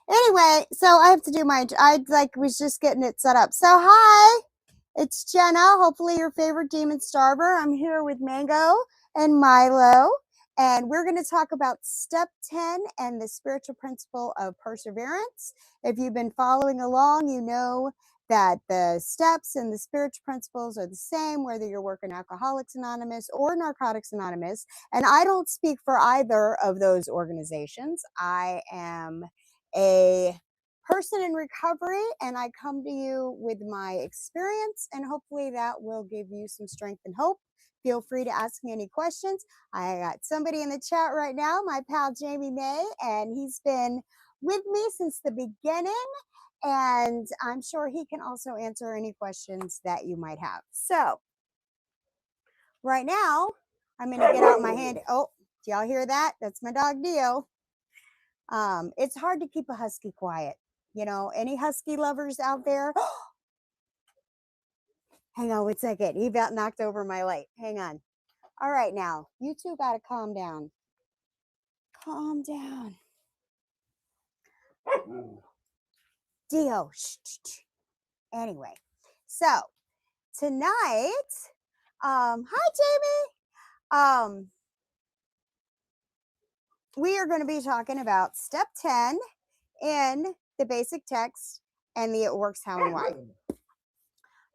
Anyway, so I have to do was just getting it set up. So hi, it's Jenna. Hopefully your favorite demon starver. I'm here with Mango and Milo, and we're going to talk about step 10 and the spiritual principle of perseverance. If you've been following along, you know that the steps and the spiritual principles are the same, whether you're working Alcoholics Anonymous or Narcotics Anonymous. And I don't speak for either of those organizations. I am a person in recovery, and I come to you with my experience, and hopefully that will give you some strength and hope. Feel free to ask me any questions. I got somebody in the chat right now, my pal Jamie May, and he's been with me since the beginning, and I'm sure he can also answer any questions that you might have. So right now, I'm going to get out my hand. Oh, do y'all hear that? That's my dog Dio. It's hard to keep a husky quiet. You know, any husky lovers out there? Hang on 1 second. He about knocked over my light. Hang on. All right, now, you two got to calm down. Calm down. Dio. Shh, shh, shh. Anyway, so tonight, hi, Jamie. We are going to be talking about step 10 in the basic text and the it works how and why.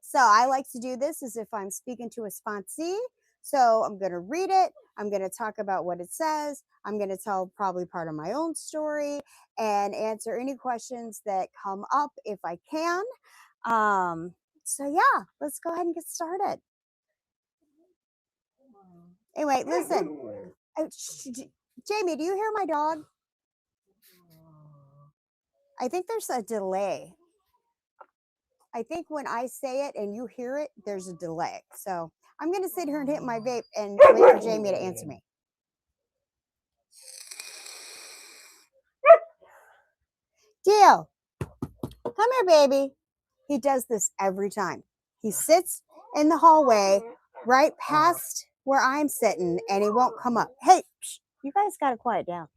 So I like to do this as if I'm speaking to a sponsee. So I'm going to read it. I'm going to talk about what it says. I'm going to tell probably part of my own story and answer any questions that come up if I can. So yeah, let's go ahead and get started. Anyway, listen. Jamie, do you hear my dog? I think there's a delay. I think when I say it and you hear it, there's a delay. So I'm going to sit here and hit my vape and wait for Jamie to answer me. Dio, come here, baby. He does this every time. He sits in the hallway right past where I'm sitting, and he won't come up. Hey, you guys got to quiet down.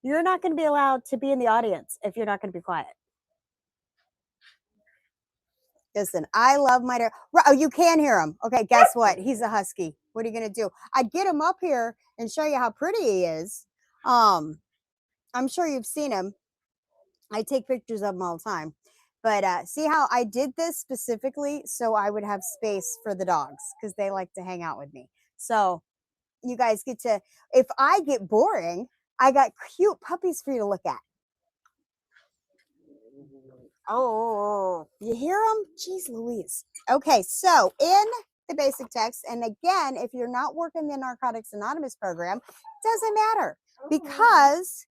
You're not going to be allowed to be in the audience if you're not going to be quiet. Listen, I love my dog. Oh, you can hear him. Okay, guess what? He's a husky. What are you going to do? I'd get him up here and show you how pretty he is. I'm sure you've seen him. I take pictures of him all the time. But see how I did this specifically so I would have space for the dogs because they like to hang out with me. So you guys get to, if I get boring, I got cute puppies for you to look at. Oh, you hear them? Jeez Louise. Okay, so in the basic text, and again, if you're not working the Narcotics Anonymous program, doesn't matter because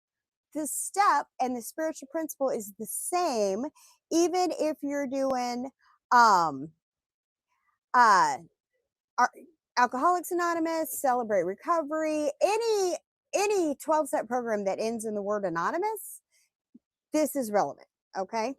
the step and the spiritual principle is the same, even if you're doing Alcoholics Anonymous, Celebrate Recovery, any 12-step program that ends in the word anonymous, this is relevant, okay?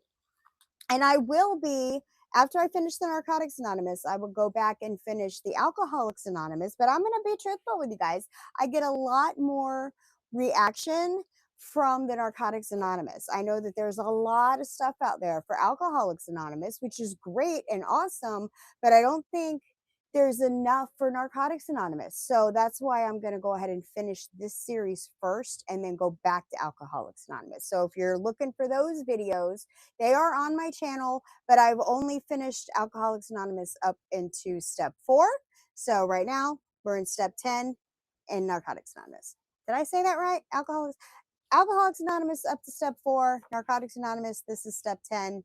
And I will be, after I finish the Narcotics Anonymous, I will go back and finish the Alcoholics Anonymous, but I'm going to be truthful with you guys. I get a lot more reaction from the Narcotics Anonymous. I know that there's a lot of stuff out there for Alcoholics Anonymous, which is great and awesome, but I don't think there's enough for Narcotics Anonymous. So that's why I'm going to go ahead and finish this series first and then go back to Alcoholics Anonymous. So if you're looking for those videos, they are on my channel, but I've only finished Alcoholics Anonymous up into step 4. So right now we're in step 10 in Narcotics Anonymous. Did I say that right? Alcoholics Anonymous up to step 4, Narcotics Anonymous, this is step 10.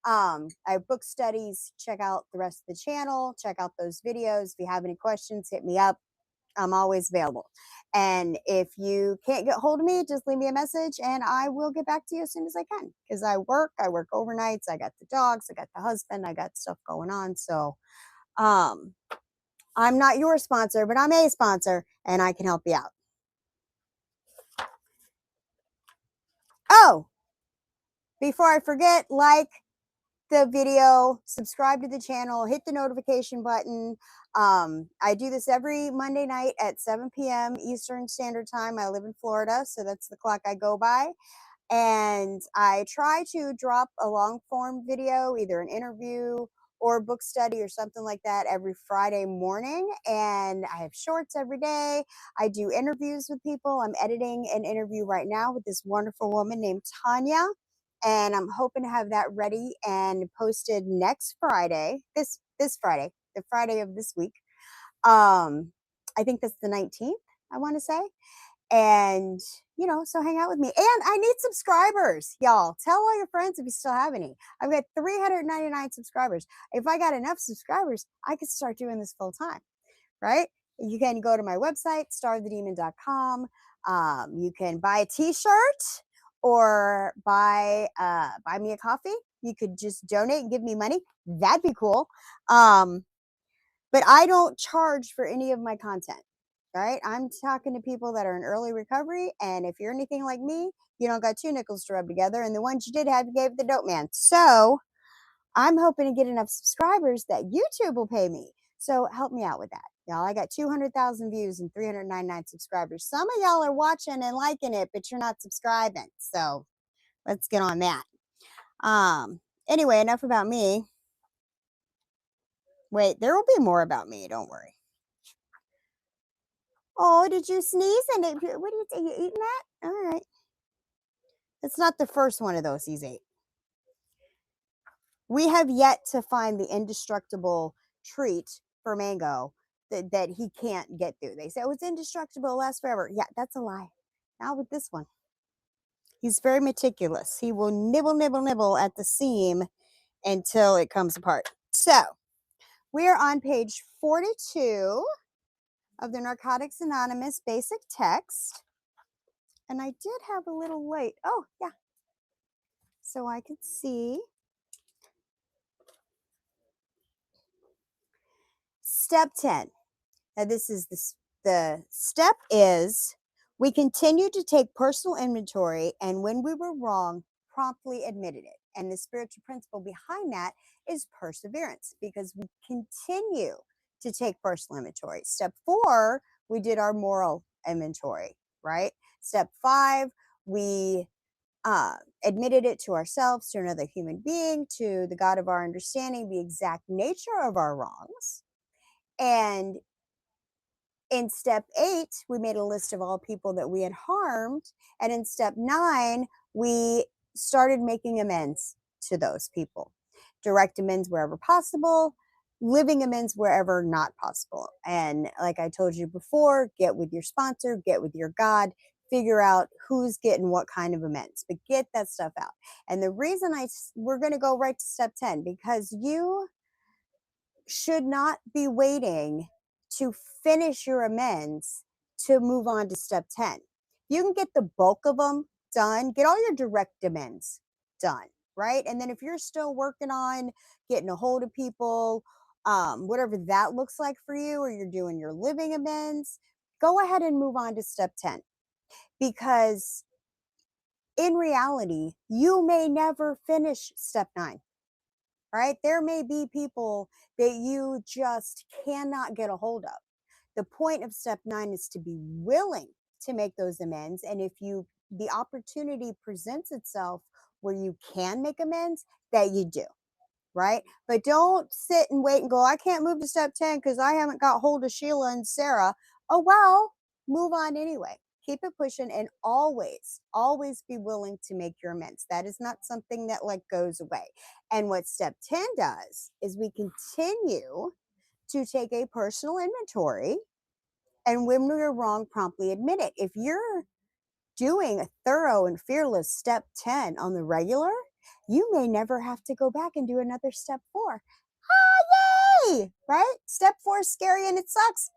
I have book studies. Check out the rest of the channel. Check out those videos. If you have any questions, hit me up. I'm always available. And if you can't get hold of me, just leave me a message and I will get back to you as soon as I can. Because I work overnights. I got the dogs. I got the husband. I got stuff going on. So I'm not your sponsor, but I'm a sponsor and I can help you out. Oh, before I forget, like, the video, subscribe to the channel, hit the notification button. I do this every Monday night at 7 p.m. Eastern Standard Time. I live in Florida, so that's the clock I go by. And I try to drop a long form video, either an interview or book study or something like that, every Friday morning. And I have shorts every day. I do interviews with people. I'm editing an interview right now with this wonderful woman named Tanya. And I'm hoping to have that ready and posted next Friday, this Friday, the Friday of this week. I think that's the 19th, I want to say. And, so hang out with me. And I need subscribers, y'all. Tell all your friends if you still have any. I've got 399 subscribers. If I got enough subscribers, I could start doing this full time, right? You can go to my website, starvethedemon.com. You can buy a t-shirt or buy me a coffee. You could just donate and give me money. That'd be cool. But I don't charge for any of my content. Right? I'm talking to people that are in early recovery, and if you're anything like me, you don't got two nickels to rub together, and the ones you did have, you gave the dope man. So I'm hoping to get enough subscribers that YouTube will pay me. So help me out with that, y'all. I got 200,000 views and 399 subscribers. Some of y'all are watching and liking it, but you're not subscribing. So let's get on that. Anyway, enough about me. Wait, there will be more about me. Don't worry. Oh, did you sneeze? And what do you think? You eating that? All right. It's not the first one of those he's ate. We have yet to find the indestructible treat for Mango that he can't get through. They say, oh, it's indestructible, it lasts forever. Yeah, that's a lie. Not with this one. He's very meticulous. He will nibble, nibble, nibble at the seam until it comes apart. So we are on page 42 of the Narcotics Anonymous basic text. And I did have a little light. Oh, yeah. So I could see. Step 10. Now this is the step is we continue to take personal inventory, and when we were wrong, promptly admitted it. And the spiritual principle behind that is perseverance, because we continue to take personal inventory. Step 4, we did our moral inventory, right? Step 5, we admitted it to ourselves, to another human being, to the God of our understanding, the exact nature of our wrongs. And in step 8, we made a list of all people that we had harmed. And in step 9, we started making amends to those people. Direct amends wherever possible, living amends wherever not possible. And like I told you before, get with your sponsor, get with your God, figure out who's getting what kind of amends, but get that stuff out. And the reason we're going to go right to step 10, because you should not be waiting to finish your amends to move on to step 10. You can get the bulk of them done, get all your direct amends done, right? And then if you're still working on getting a hold of people, whatever that looks like for you, or you're doing your living amends, go ahead and move on to step 10. Because in reality, you may never finish step 9. Right? There may be people that you just cannot get a hold of. The point of step 9 is to be willing to make those amends. And if the opportunity presents itself where you can make amends, that you do, right? But don't sit and wait and go, I can't move to step 10 because I haven't got hold of Sheila and Sarah. Oh, well, move on anyway. Keep it pushing, and always be willing to make your amends. That is not something that goes away. And what step 10 does is we continue to take a personal inventory, and when we're wrong, promptly admit it. If you're doing a thorough and fearless step 10 on the regular, you may never have to go back and do another step 4. Ah, yay! Right? Step 4 is scary and it sucks.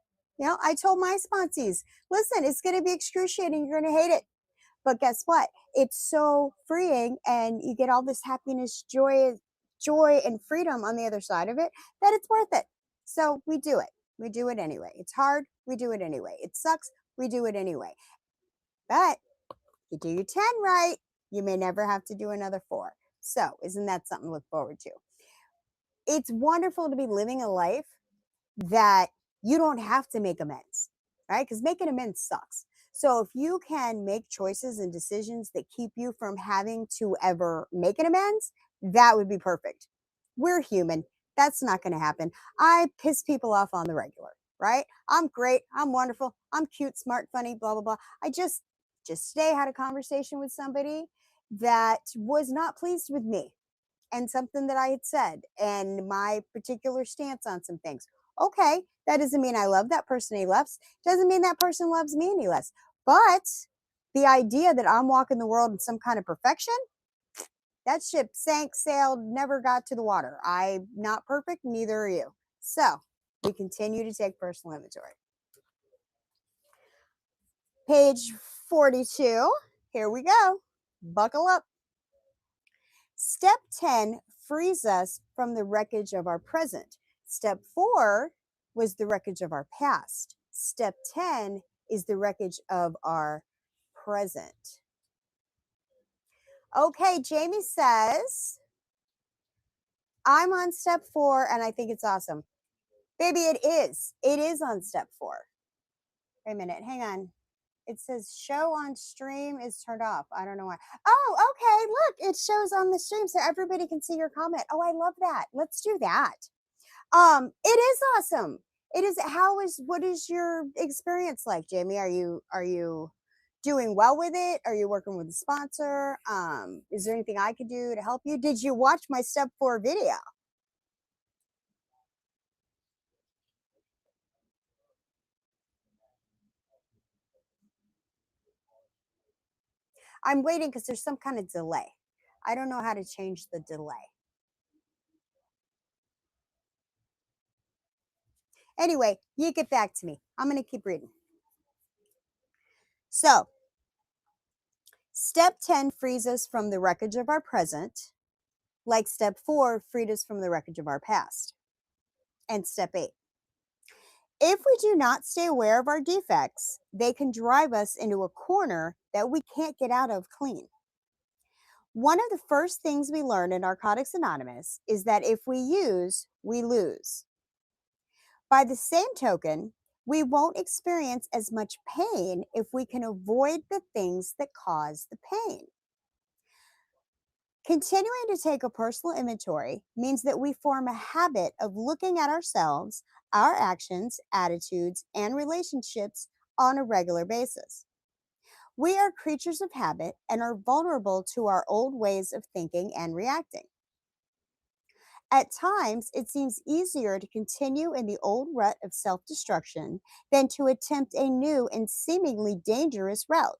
I told my sponsees, listen, it's going to be excruciating. You're going to hate it. But guess what? It's so freeing, and you get all this happiness, joy, and freedom on the other side of it, that it's worth it. So we do it. We do it anyway. It's hard. We do it anyway. It sucks. We do it anyway. But you do your 10 right, you may never have to do another 4. So isn't that something to look forward to? it's wonderful to be living a life that you don't have to make amends, right? Because making amends sucks. So if you can make choices and decisions that keep you from having to ever make an amends, that would be perfect. We're human. That's not going to happen. I piss people off on the regular, right? I'm great. I'm wonderful. I'm cute, smart, funny, blah, blah, blah. I just today had a conversation with somebody that was not pleased with me and something that I had said and my particular stance on some things. Okay, that doesn't mean I love that person any less. Doesn't mean that person loves me any less. But the idea that I'm walking the world in some kind of perfection, that ship sank, sailed, never got to the water. I'm not perfect, neither are you. So we continue to take personal inventory. Page 42. Here we go. Buckle up. Step 10 frees us from the wreckage of our present. Step 4 was the wreckage of our past. Step 10 is the wreckage of our present. Okay, Jamie says, I'm on step 4 and I think it's awesome. Baby, it is. It is on step 4. Wait a minute, hang on. It says show on stream is turned off. I don't know why. Oh, okay. Look, it shows on the stream so everybody can see your comment. Oh, I love that. Let's do that. It is awesome. It is. What is your experience like, Jamie? Are you doing well with it? Are you working with a sponsor? Is there anything I could do to help you? Did you watch my step 4 video? I'm waiting because there's some kind of delay. I don't know how to change the delay. Anyway, you get back to me. I'm going to keep reading. So, step 10 frees us from the wreckage of our present, like step 4 freed us from the wreckage of our past. And step 8. If we do not stay aware of our defects, they can drive us into a corner that we can't get out of clean. One of the first things we learn in Narcotics Anonymous is that if we use, we lose. By the same token, we won't experience as much pain if we can avoid the things that cause the pain. Continuing to take a personal inventory means that we form a habit of looking at ourselves, our actions, attitudes, and relationships on a regular basis. We are creatures of habit and are vulnerable to our old ways of thinking and reacting. At times, it seems easier to continue in the old rut of self destruction than to attempt a new and seemingly dangerous route.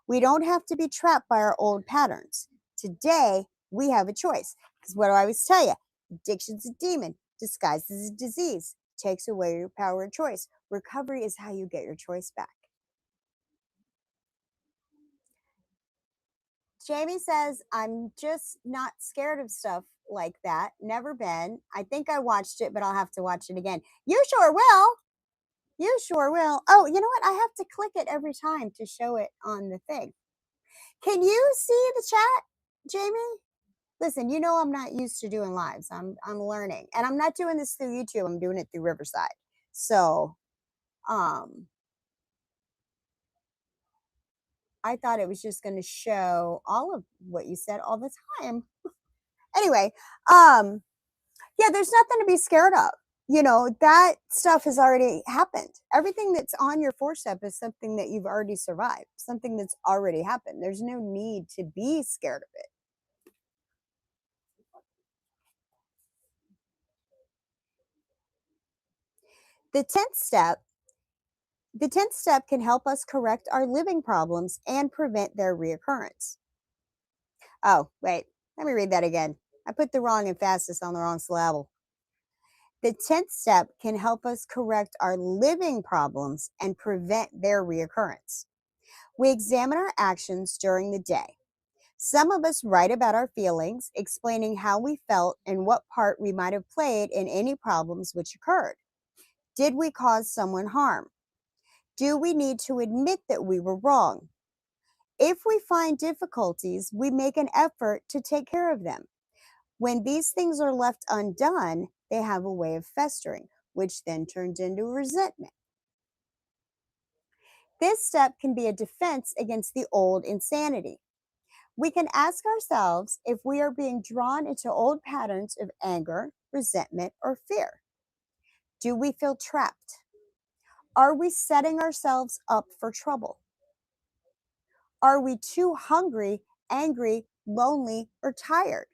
We don't have to be trapped by our old patterns. Today, we have a choice. Because what do I always tell you? Addiction's a demon, disguised as a disease, takes away your power of choice. Recovery is how you get your choice back. Jamie says, I'm just not scared of stuff like that. Never been. I think I watched it, but I'll have to watch it again. You sure will. You sure will. Oh, you know what? I have to click it every time to show it on the thing. Can you see the chat, Jamie? Listen, you know I'm not used to doing lives. I'm learning. And I'm not doing this through YouTube. I'm doing it through Riverside. So, I thought it was just going to show all of what you said all the time. Anyway, yeah, there's nothing to be scared of. You know, that stuff has already happened. Everything that's on your 4-step is something that you've already survived, something that's already happened. There's no need to be scared of it. The 10th step The 10th step can help us correct our living problems and prevent their reoccurrence. Oh, wait, let me read that again. I put the wrong emphasis on the wrong syllable. The 10th step can help us correct our living problems and prevent their reoccurrence. We examine our actions during the day. Some of us write about our feelings, explaining how we felt and what part we might have played in any problems which occurred. Did we cause someone harm? Do we need to admit that we were wrong? If we find difficulties, we make an effort to take care of them. When these things are left undone, they have a way of festering, which then turns into resentment. This step can be a defense against the old insanity. We can ask ourselves if we are being drawn into old patterns of anger, resentment, or fear. Do we feel trapped? Are we setting ourselves up for trouble? Are we too hungry, angry, lonely, or tired?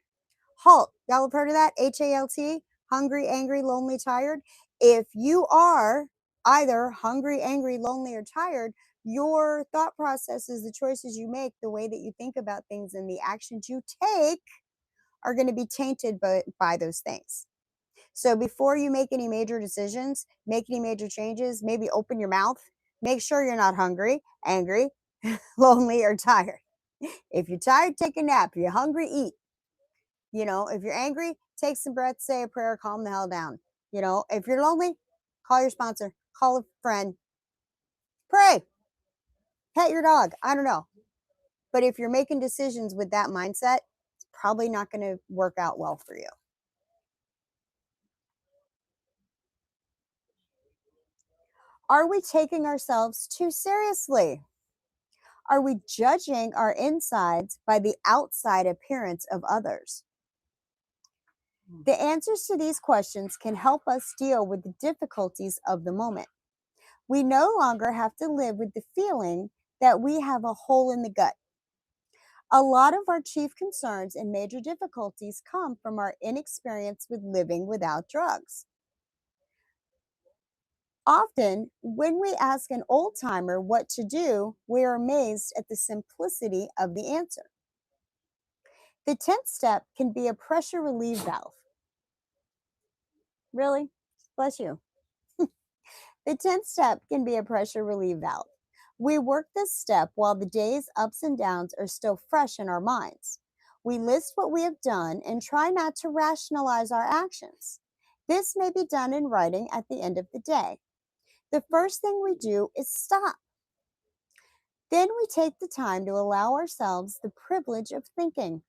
HALT. Y'all have heard of that? HALT. Hungry, angry, lonely, tired. If you are either hungry, angry, lonely, or tired, your thought processes, the choices you make, the way that you think about things, and the actions you take are going to be tainted by those things. So before you make any major decisions, make any major changes, maybe open your mouth. Make sure you're not hungry, angry, lonely, or tired. If you're tired, take a nap. If you're hungry, eat. If you're angry, take some breaths, say a prayer, calm the hell down. If you're lonely, call your sponsor, call a friend, pray, pet your dog. I don't know. But if you're making decisions with that mindset, it's probably not going to work out well for you. Are we taking ourselves too seriously? Are we judging our insides by the outside appearance of others? The answers to these questions can help us deal with the difficulties of the moment. We no longer have to live with the feeling that we have a hole in the gut. A lot of our chief concerns and major difficulties come from our inexperience with living without drugs. Often, when we ask an old timer what to do, we are amazed at the simplicity of the answer. The 10th step can be a pressure relief valve. Really? Bless you. The 10th step can be a pressure relief valve. We work this step while the day's ups and downs are still fresh in our minds. We list what we have done and try not to rationalize our actions. This may be done in writing at the end of the day. The first thing we do is stop. Then we take the time to allow ourselves the privilege of thinking.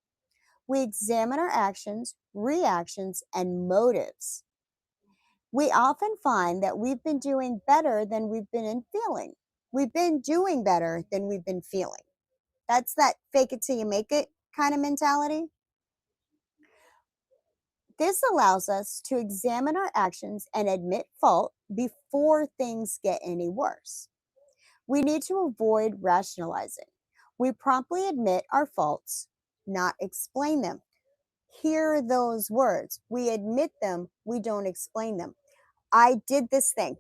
We examine our actions, reactions, and motives. We often find that we've been doing better than we've been feeling. We've been doing better than we've been feeling. That's that fake it till you make it kind of mentality. This allows us to examine our actions and admit fault before things get any worse. We need to avoid rationalizing. We promptly admit our faults, not explain them. Hear those words. We admit them, we don't explain them. I did this thing.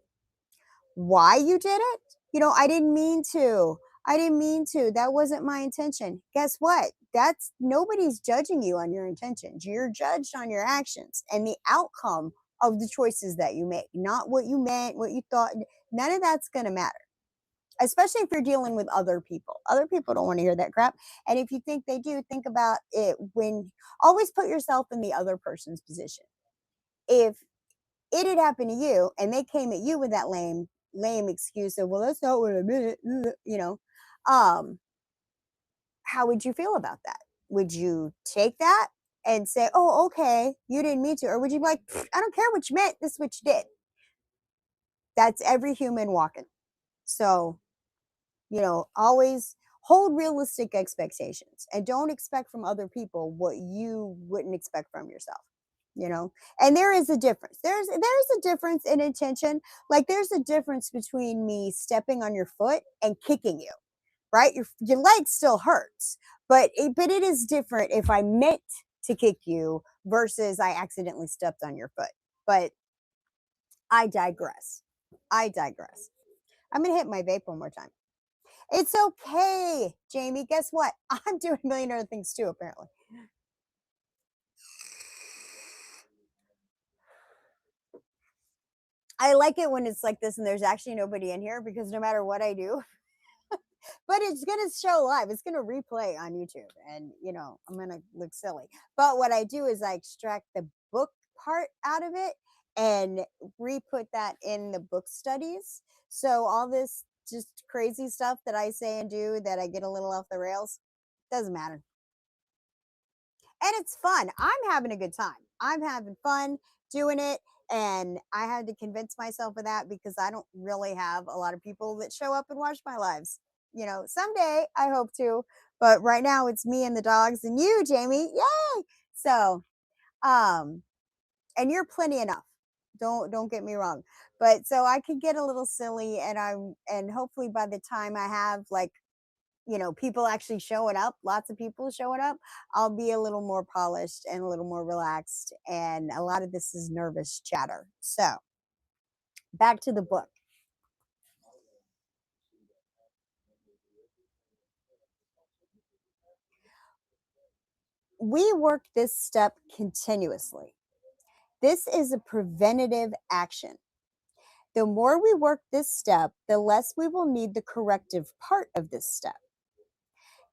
Why you did it? I didn't mean to. I didn't mean to. That wasn't my intention. Guess what? That's nobody's judging you on your intentions. You're judged on your actions and the outcome of the choices that you make, not what you meant, what you thought. None of that's going to matter, especially if you're dealing with other people. Other people don't want to hear that crap. And if you think they do, think about it when always put yourself in the other person's position. If it had happened to you and they came at you with that lame excuse of, well, that's not what I meant, how would you feel about that? Would you take that and say, oh, okay, you didn't mean to? Or would you be like, I don't care what you meant, this is what you did? That's every human walking. So, always hold realistic expectations and don't expect from other people what you wouldn't expect from yourself. And there is a difference. There's a difference in intention. Like there's a difference between me stepping on your foot and kicking you, right? Your leg still hurts, but it is different if I meant to kick you versus I accidentally stepped on your foot. But I digress. I'm gonna hit my vape one more time. It's okay, Jamie. Guess what? I'm doing a million other things too, apparently. I like it when it's like this and there's actually nobody in here because no matter what I do, but it's going to show live. It's going to replay on YouTube and, I'm going to look silly. But what I do is I extract the book part out of it and re-put that in the book studies. So all this just crazy stuff that I say and do that I get a little off the rails, doesn't matter. And it's fun. I'm having a good time. I'm having fun doing it. And I had to convince myself of that because I don't really have a lot of people that show up and watch my lives. You know, someday I hope to, but right now it's me and the dogs and you, Jamie. Yay! So, um, and you're plenty enough. Don't get me wrong. But so I could get a little silly and hopefully by the time I have like, you know, people actually showing up, lots of people showing up, I'll be a little more polished and a little more relaxed. And a lot of this is nervous chatter. So back to the book. We work this step continuously. This is a preventative action. The more we work this step, the less we will need the corrective part of this step.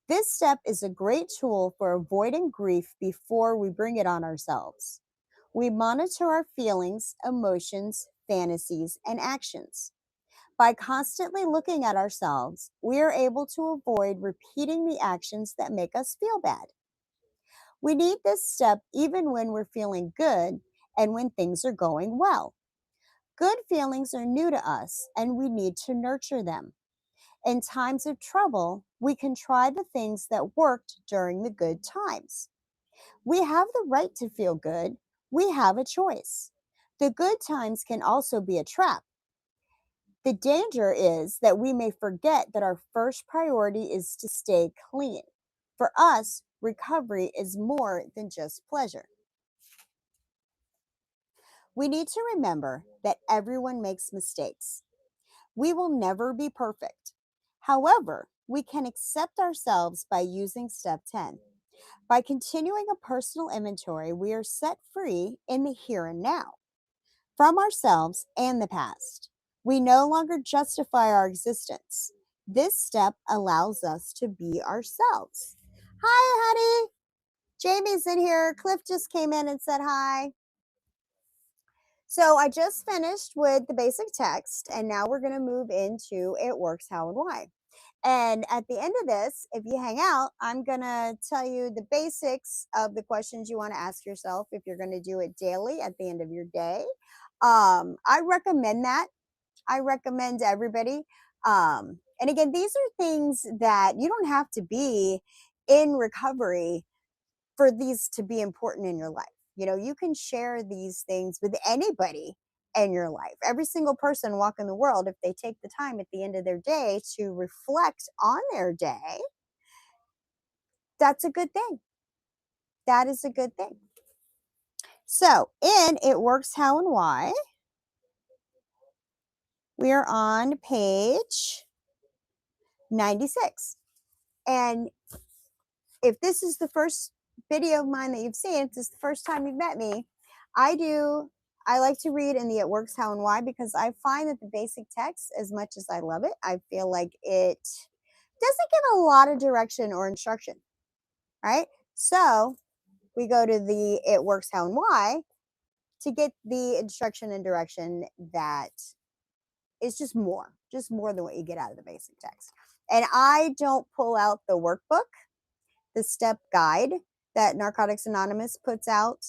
This step is a great tool for avoiding grief before we bring it on ourselves. We monitor our feelings, emotions, fantasies, and actions. By constantly looking at ourselves, we are able to avoid repeating the actions that make us feel bad. We need this step even when we're feeling good and when things are going well. Good feelings are new to us and we need to nurture them. In times of trouble, we can try the things that worked during the good times. We have the right to feel good. We have a choice. The good times can also be a trap. The danger is that we may forget that our first priority is to stay clean. For us, recovery is more than just pleasure. We need to remember that everyone makes mistakes. We will never be perfect. However, we can accept ourselves by using step 10. By continuing a personal inventory, we are set free in the here and now from ourselves and the past. We no longer justify our existence. This step allows us to be ourselves. Hi, honey. Jamie's in here. Cliff just came in and said hi. So I just finished with the basic text, and now we're going to move into it works how and why. And at the end of this, if you hang out, I'm going to tell you the basics of the questions you want to ask yourself if you're going to do it daily at the end of your day. I recommend that. I recommend everybody. And again, these are things that you don't have to be in recovery for these to be important in your life. You know, you can share these things with anybody in your life. Every single person walking the world, if they take the time at the end of their day to reflect on their day, that's a good thing. That is a good thing. So, in It Works How and Why, we are on page 96. And if this is the first video of mine that you've seen, if this is the first time you've met me, I like to read in the It Works How and Why because I find that the basic text, as much as I love it, I feel like it doesn't give a lot of direction or instruction, right? So we go to the It Works How and Why to get the instruction and direction that is just more than what you get out of the basic text. And I don't pull out the workbook, the step guide that Narcotics Anonymous puts out.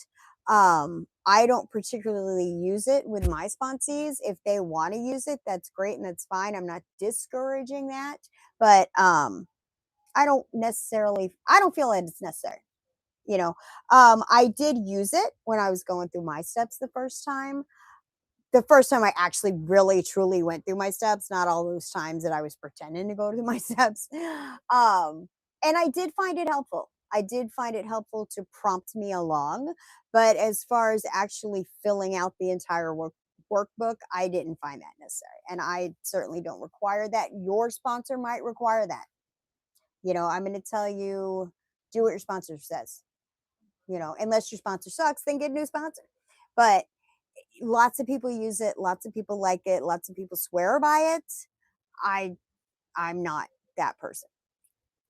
I don't particularly use it with my sponsees. If they want to use it, that's great and that's fine. I'm not discouraging that, but I don't feel that it's necessary. You know, I did use it when I was going through my steps the first time. The first time I actually really truly went through my steps, not all those times that I was pretending to go through my steps. And I did find it helpful. I did find it helpful to prompt me along. But as far as actually filling out the entire workbook, I didn't find that necessary. And I certainly don't require that. Your sponsor might require that. You know, I'm going to tell you, do what your sponsor says. You know, unless your sponsor sucks, then get a new sponsor. But lots of people use it, lots of people like it, lots of people swear by it. I'm not that person,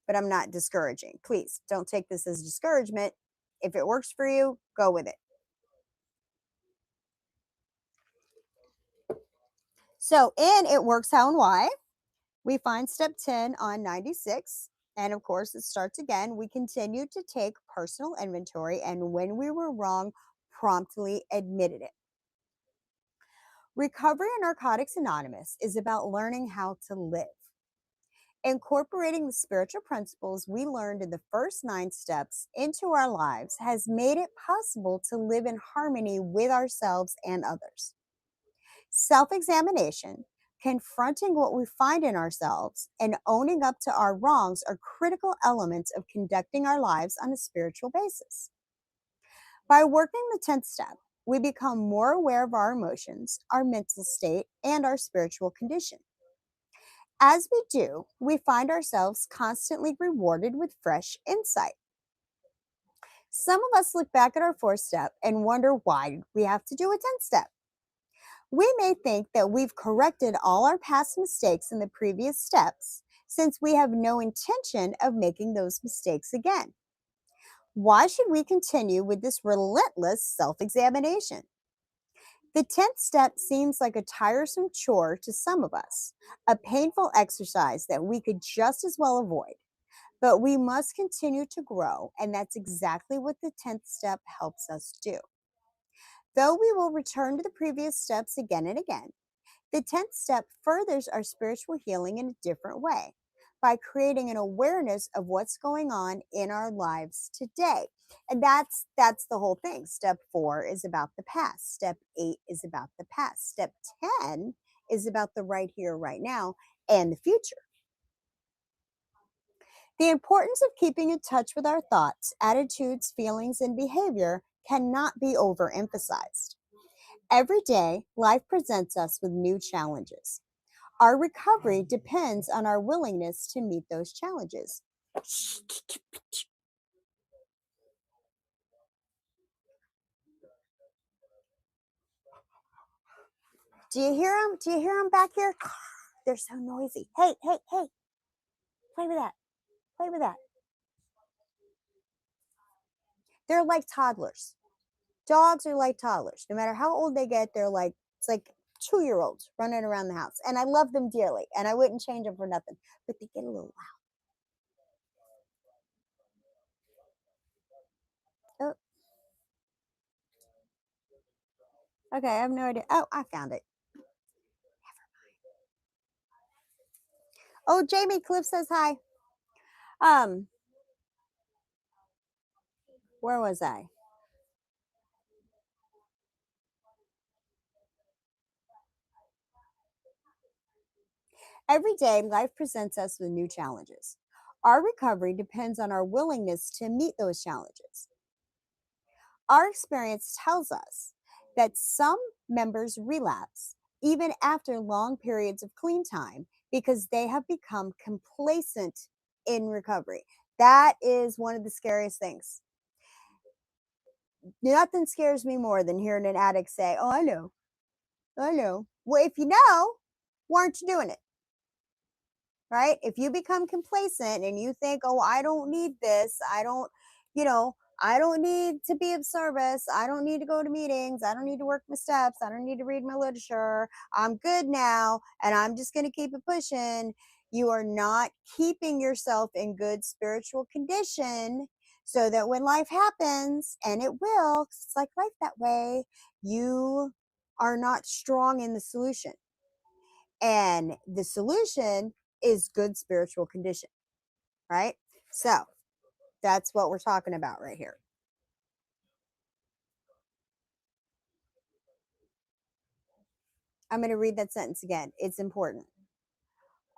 but I'm not discouraging. Please don't take this as discouragement. If it works for you, go with it. So in It Works How and Why, we find step 10 on 96, And of course, it starts again. We continue to take personal inventory, and when we were wrong, promptly admitted it. Recovery in Narcotics Anonymous is about learning how to live. Incorporating the spiritual principles we learned in the first 9 steps into our lives has made it possible to live in harmony with ourselves and others. Self examination, confronting what we find in ourselves, and owning up to our wrongs are critical elements of conducting our lives on a spiritual basis. By working the 10th step, we become more aware of our emotions, our mental state, and our spiritual condition. As we do, we find ourselves constantly rewarded with fresh insight. Some of us look back at our 4th step and wonder why we have to do a 10th step. We may think that we've corrected all our past mistakes in the previous steps since we have no intention of making those mistakes again. Why should we continue with this relentless self examination? The 10th step seems like a tiresome chore to some of us, a painful exercise that we could just as well avoid. But we must continue to grow, and that's exactly what the 10th step helps us do. Though we will return to the previous steps again and again, the 10th step furthers our spiritual healing in a different way by creating an awareness of what's going on in our lives today. And that's the whole thing. Step 4 is about the past. Step 8 is about the past. Step 10 is about the right here, right now, and the future. The importance of keeping in touch with our thoughts, attitudes, feelings, and behavior cannot be overemphasized. Every day, life presents us with new challenges. Our recovery depends on our willingness to meet those challenges. Do you hear them? Do you hear them back here? They're so noisy. Hey, hey, hey, play with that. Play with that. They're like toddlers. Dogs are like toddlers. No matter how old they get, it's like 2-year-olds running around the house. And I love them dearly, and I wouldn't change them for nothing. But they get a little loud. Oh, okay, I have no idea. Oh, I found it. Oh, Jamie Cliff says hi. Um, where was I? Every day, life presents us with new challenges. Our recovery depends on our willingness to meet those challenges. Our experience tells us that some members relapse even after long periods of clean time because they have become complacent in recovery. That is one of the scariest things. Nothing scares me more than hearing an addict say, "Oh, I know. I know." Well, if you know, why aren't you doing it? Right? If you become complacent and you think, "Oh, I don't need this. I don't, you know, I don't need to be of service. I don't need to go to meetings. I don't need to work my steps. I don't need to read my literature. I'm good now and I'm just going to keep it pushing." You are not keeping yourself in good spiritual condition so that when life happens, and it will, 'cause it's like life that way, you are not strong in the solution. And the solution is good spiritual condition, right? So that's what we're talking about right here. I'm going to read that sentence again. It's important.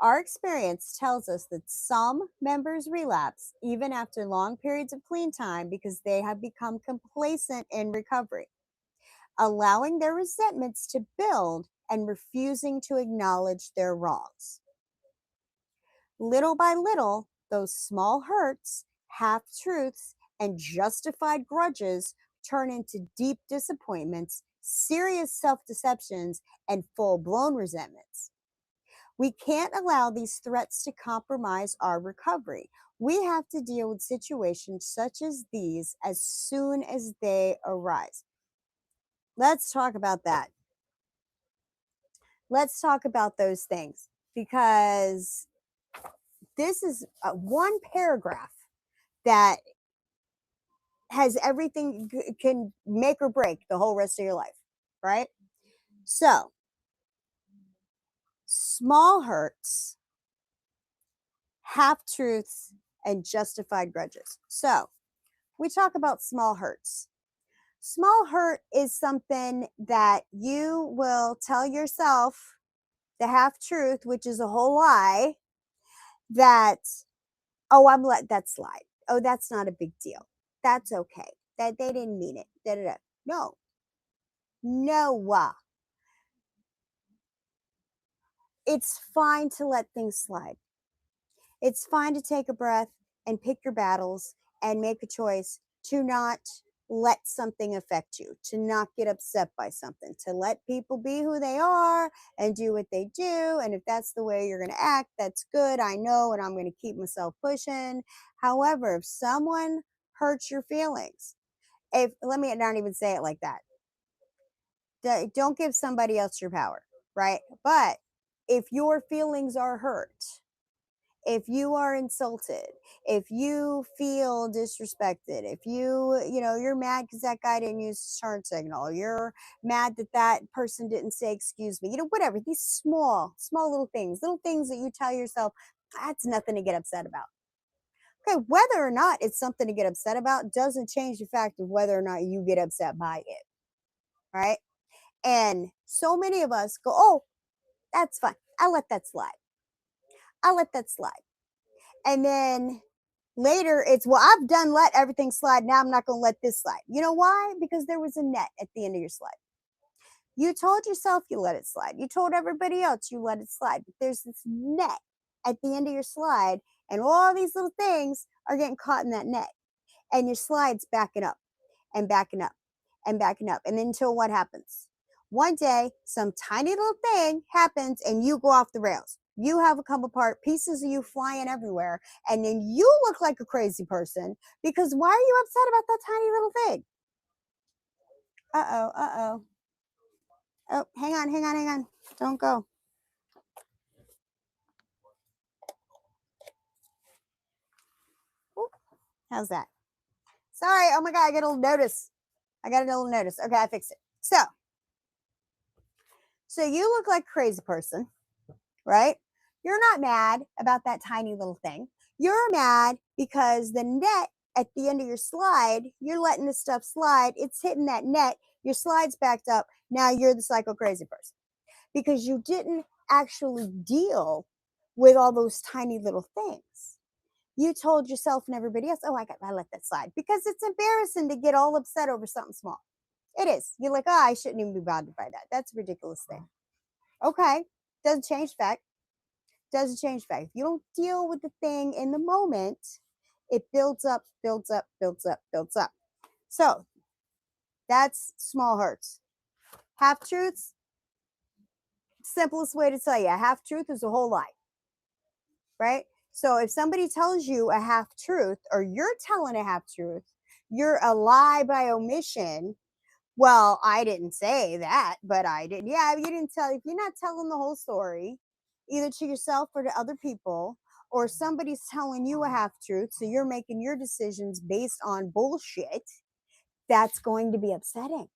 Our experience tells us that some members relapse even after long periods of clean time because they have become complacent in recovery, allowing their resentments to build and refusing to acknowledge their wrongs. Little by little, those small hurts, half truths, and justified grudges turn into deep disappointments, serious self deceptions, and full blown resentments. We can't allow these threats to compromise our recovery. We have to deal with situations such as these as soon as they arise. Let's talk about that. Let's talk about those things because this is one paragraph that has everything, can make or break the whole rest of your life, right? So, small hurts, half truths, and justified grudges. So, we talk about small hurts. Small hurt is something that you will tell yourself the half truth, which is a whole lie, that, oh, I'm let that slide. Oh, that's not a big deal. That's okay. That they didn't mean it. Da, da, da. No, no. It's fine to let things slide. It's fine to take a breath and pick your battles and make a choice to not let something affect you, to not get upset by something, to let people be who they are and do what they do. And if that's the way you're going to act, that's good. I know, and I'm going to keep myself pushing. However, if someone hurts your feelings, if, let me not even say it like that. Don't give somebody else your power, right? But if your feelings are hurt, if you are insulted, if you feel disrespected, if you're mad because that guy didn't use his turn signal, you're mad that that person didn't say excuse me, whatever, these small little things that you tell yourself, that's nothing to get upset about. Okay, whether or not it's something to get upset about doesn't change the fact of whether or not you get upset by it, right? And so many of us go, oh, that's fine. I'll let that slide. I'll let that slide. And then later it's, well, I've done let everything slide. Now I'm not going to let this slide. You know why? Because there was a net at the end of your slide. You told yourself you let it slide. You told everybody else you let it slide. But there's this net at the end of your slide, and all these little things are getting caught in that net. And your slide's backing up and backing up and backing up. And until what happens? One day, some tiny little thing happens and you go off the rails. You have a come apart, pieces of you flying everywhere, and then you look like a crazy person because why are you upset about that tiny little thing? Uh-oh. Oh, hang on. Don't go. Ooh, how's that? Sorry. Oh my God, I got a little notice. Okay, I fixed it. So you look like a crazy person, right? You're not mad about that tiny little thing. You're mad because the net at the end of your slide, you're letting this stuff slide. It's hitting that net. Your slide's backed up. Now you're the psycho crazy person because you didn't actually deal with all those tiny little things. You told yourself and everybody else, oh, I let that slide because it's embarrassing to get all upset over something small. It is. You're like, oh, I shouldn't even be bothered by that. That's a ridiculous thing. Okay. Doesn't change fact. If you don't deal with the thing in the moment, it builds up. So that's small hurts. Half truths, simplest way to tell you, a half truth is a whole lie, right? So if somebody tells you a half truth or you're telling a half truth, you're a lie by omission. Well, I didn't say that, but I did. Yeah, you didn't tell. If you're not telling the whole story, either to yourself or to other people, or somebody's telling you a half truth, so you're making your decisions based on bullshit, that's going to be upsetting.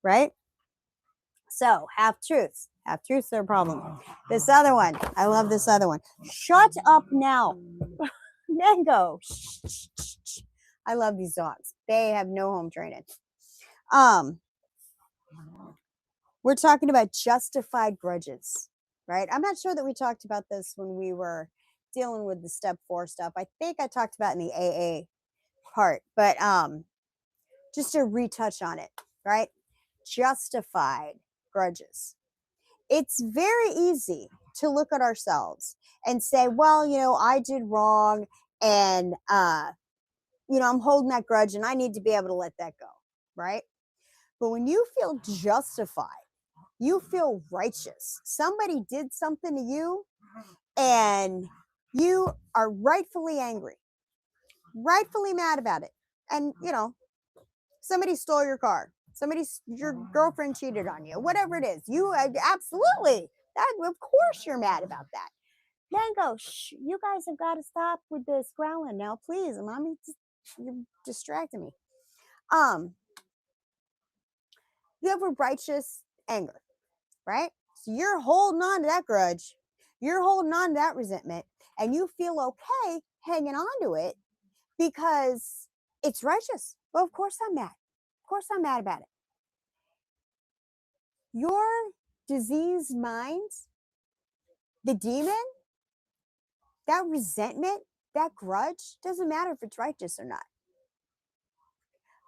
Right? So, half truths. Half truths are a problem. This other one, I love this other one. Shut up now. Mango. I love these dogs. They have no home training. We're talking about justified grudges, right? I'm not sure that we talked about this when we were dealing with the step 4 stuff. I think I talked about in the AA part, but just to retouch on it, right? Justified grudges. It's very easy to look at ourselves and say, well, I did wrong and, I'm holding that grudge and I need to be able to let that go, right? But when you feel justified, you feel righteous. Somebody did something to you and you are rightfully angry, rightfully mad about it. And, somebody stole your car. Your girlfriend cheated on you, whatever it is. You absolutely, of course you're mad about that. Then go, shh, you guys have got to stop with this growling now, please. Mommy, you're distracting me. You have a righteous anger, right? So you're holding on to that grudge, you're holding on to that resentment, and you feel okay hanging on to it because it's righteous. Well, of course I'm mad. Of course I'm mad about it. Your diseased mind, the demon, that resentment, that grudge, doesn't matter if it's righteous or not.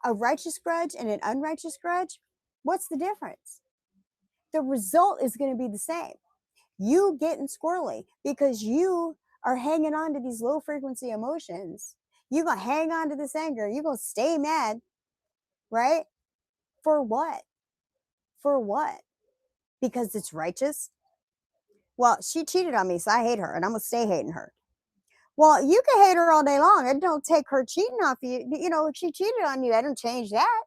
A righteous grudge and an unrighteous grudge, what's the difference? The result is going to be the same. You getting squirrely because you are hanging on to these low frequency emotions. You're going to hang on to this anger. You're going to stay mad, right? For what? For what? Because it's righteous? Well, she cheated on me, so I hate her and I'm going to stay hating her. Well, you can hate her all day long. It don't take her cheating off you. You know, if she cheated on you, that don't change that.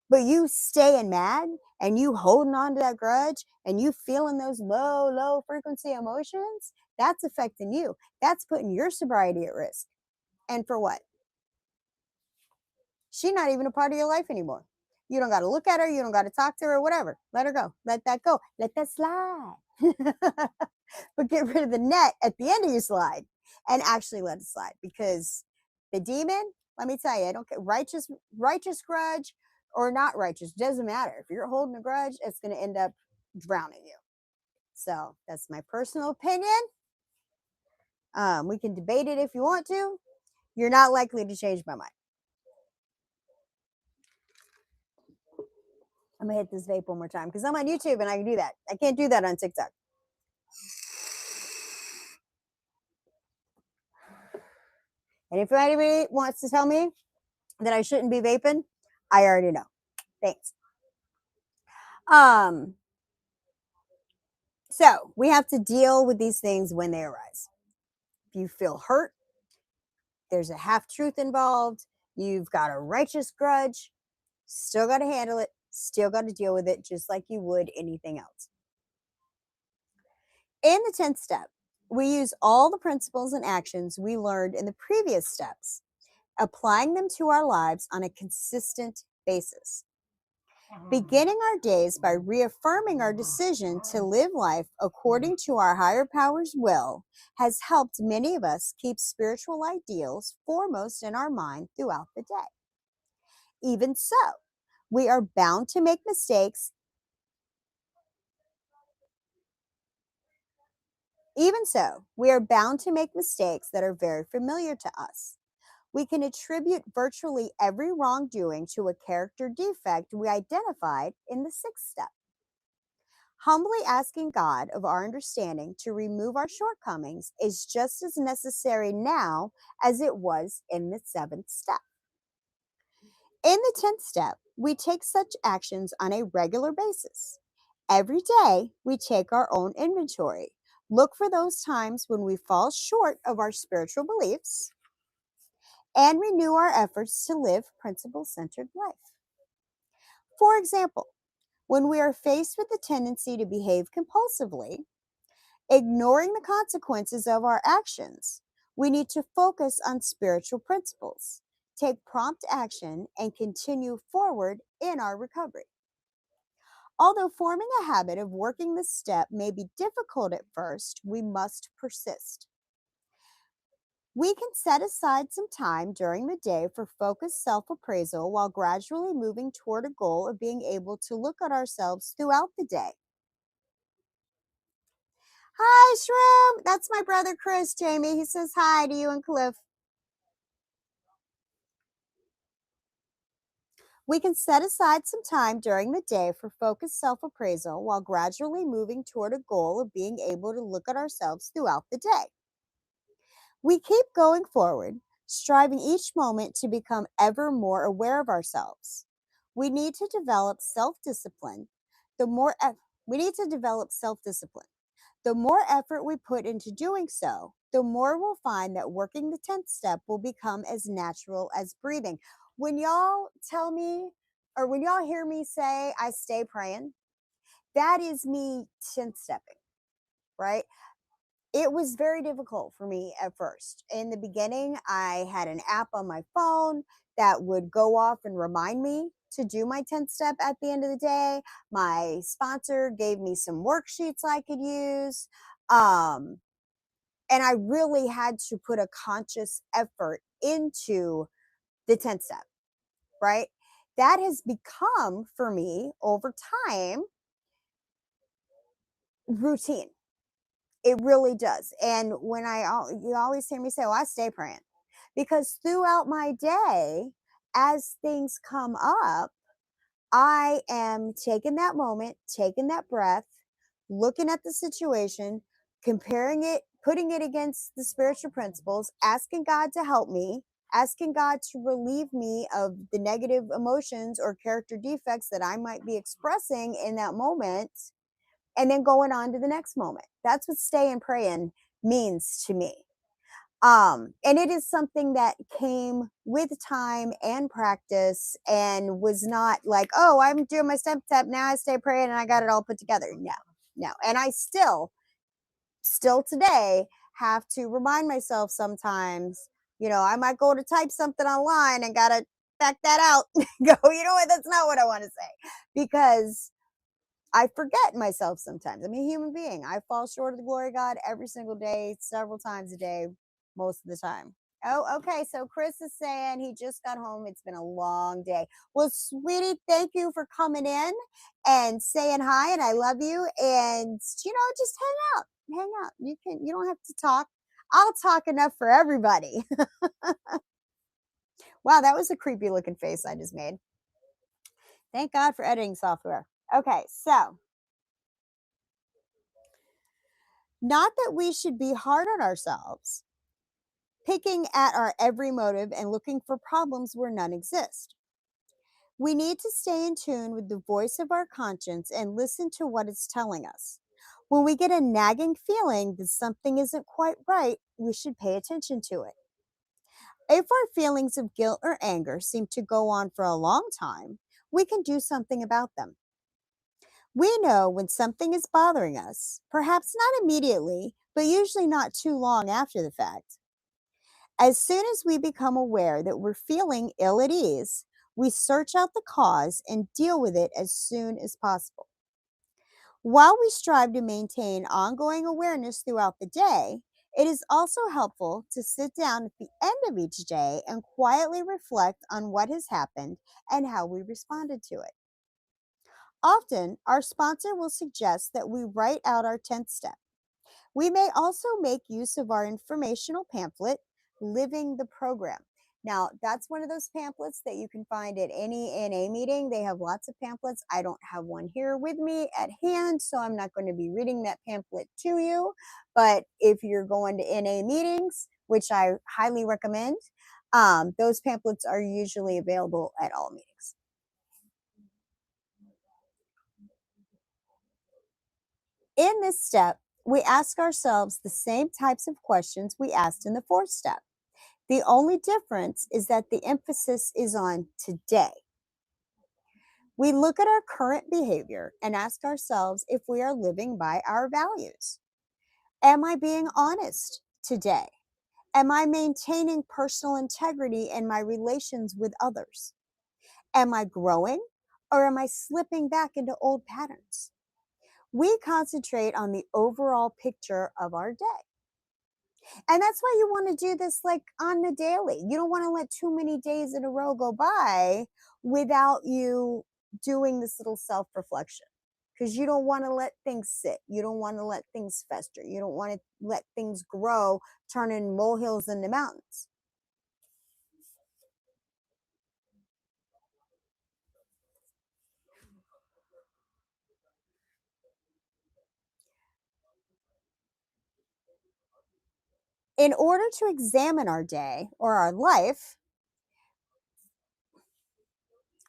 But you staying mad and you holding on to that grudge and you feeling those low frequency emotions, that's affecting you. That's putting your sobriety at risk. And for what? She's not even a part of your life anymore. You don't got to look at her. You don't got to talk to her, whatever. Let her go. Let that go. Let that slide. But get rid of the net at the end of your slide and actually let it slide, because the demon, let me tell you, I don't care, righteous grudge or not righteous, doesn't matter. If you're holding a grudge, it's going to end up drowning you. So that's my personal opinion. We can debate it if you want to. You're not likely to change my mind. I'm gonna hit this vape one more time because I'm on YouTube and I can do that. I can't do that on TikTok. And if anybody wants to tell me that I shouldn't be vaping, I already know. Thanks. So we have to deal with these things when they arise. If you feel hurt, there's a half truth involved, you've got a righteous grudge, still got to handle it, still got to deal with it just like you would anything else. In the 10th step, we use all the principles and actions we learned in the previous steps, applying them to our lives on a consistent basis. Beginning our days by reaffirming our decision to live life according to our higher power's will has helped many of us keep spiritual ideals foremost in our mind throughout the day. Even so, we are bound to make mistakes. Even so, we are bound to make mistakes that are very familiar to us. We can attribute virtually every wrongdoing to a character defect we identified in the 6th step. Humbly asking God of our understanding to remove our shortcomings is just as necessary now as it was in the 7th step. In the 10th step, we take such actions on a regular basis. Every day, we take our own inventory, look for those times when we fall short of our spiritual beliefs, and renew our efforts to live principle-centered life. For example, when we are faced with the tendency to behave compulsively, ignoring the consequences of our actions, we need to focus on spiritual principles, take prompt action, and continue forward in our recovery. Although forming a habit of working this step may be difficult at first, we must persist. We can set aside some time during the day for focused self-appraisal while gradually moving toward a goal of being able to look at ourselves throughout the day. Hi, Shrimp. That's my brother Chris, Jamie. He says hi to you and Cliff. We can set aside some time during the day for focused self-appraisal while gradually moving toward a goal of being able to look at ourselves throughout the day. We keep going forward, striving each moment to become ever more aware of ourselves. We need to develop self-discipline. The more effort we put into doing so, the more we'll find that working the 10th step will become as natural as breathing. When y'all tell me, or when y'all hear me say, I stay praying, that is me 10th stepping, right? It was very difficult for me at first. In the beginning, I had an app on my phone that would go off and remind me to do my 10th step at the end of the day. My sponsor gave me some worksheets I could use. Um, and I really had to put a conscious effort into the 10th step, right? That has become for me over time routine. It really does. And when you always hear me say, "Oh, I stay praying," because throughout my day, as things come up, I am taking that moment, taking that breath, looking at the situation, comparing it, putting it against the spiritual principles, asking God to help me, asking God to relieve me of the negative emotions or character defects that I might be expressing in that moment, and then going on to the next moment. That's what stay and praying means to me. And it is something that came with time and practice and was not like, oh, I'm doing my step, now I stay praying and I got it all put together. No, no. And I still today have to remind myself sometimes, I might go to type something online and gotta back that out. Go, you know what? That's not what I want to say. Because I forget myself sometimes. I'm a human being. I fall short of the glory of God every single day, several times a day, most of the time. Oh, okay. So Chris is saying he just got home. It's been a long day. Well, sweetie, thank you for coming in and saying hi, and I love you. And just hang out. Hang out. You don't have to talk. I'll talk enough for everybody. Wow, that was a creepy looking face I just made. Thank God for editing software. Okay, so not that we should be hard on ourselves, picking at our every motive and looking for problems where none exist. We need to stay in tune with the voice of our conscience and listen to what it's telling us. When we get a nagging feeling that something isn't quite right, we should pay attention to it. If our feelings of guilt or anger seem to go on for a long time, we can do something about them. We know when something is bothering us, perhaps not immediately, but usually not too long after the fact. As soon as we become aware that we're feeling ill at ease, we search out the cause and deal with it as soon as possible. While we strive to maintain ongoing awareness throughout the day, it is also helpful to sit down at the end of each day and quietly reflect on what has happened and how we responded to it. Often, our sponsor will suggest that we write out our 10th step. We may also make use of our informational pamphlet, Living the Program. Now, that's one of those pamphlets that you can find at any NA meeting. They have lots of pamphlets. I don't have one here with me at hand, so I'm not going to be reading that pamphlet to you. But if you're going to NA meetings, which I highly recommend, those pamphlets are usually available at all meetings. In this step, we ask ourselves the same types of questions we asked in the fourth step. The only difference is that the emphasis is on today. We look at our current behavior and ask ourselves if we are living by our values. Am I being honest today? Am I maintaining personal integrity in my relations with others? Am I growing or am I slipping back into old patterns? We concentrate on the overall picture of our day. And that's why you want to do this like on the daily. You don't want to let too many days in a row go by without you doing this little self reflection because you don't want to let things sit. You don't want to let things fester. You don't want to let things grow, turning molehills into mountains. In order to examine our day or our life,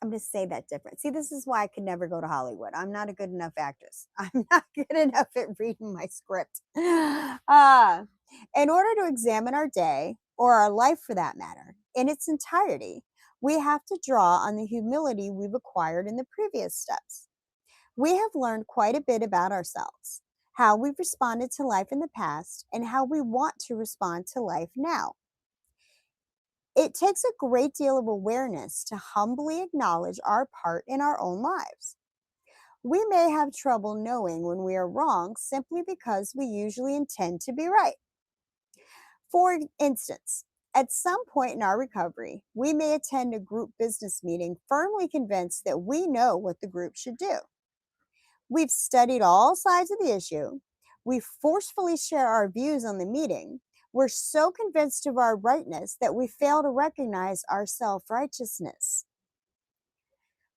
I'm going to say that different. See, this is why I could never go to Hollywood. I'm not a good enough actress. I'm not good enough at reading my script. In order to examine our day, or our life for that matter, in its entirety, we have to draw on the humility we've acquired in the previous steps. We have learned quite a bit about ourselves, how we've responded to life in the past, and how we want to respond to life now. It takes a great deal of awareness to humbly acknowledge our part in our own lives. We may have trouble knowing when we are wrong simply because we usually intend to be right. For instance, at some point in our recovery, we may attend a group business meeting firmly convinced that we know what the group should do. We've studied all sides of the issue. We forcefully share our views on the meeting. We're so convinced of our rightness that we fail to recognize our self righteousness.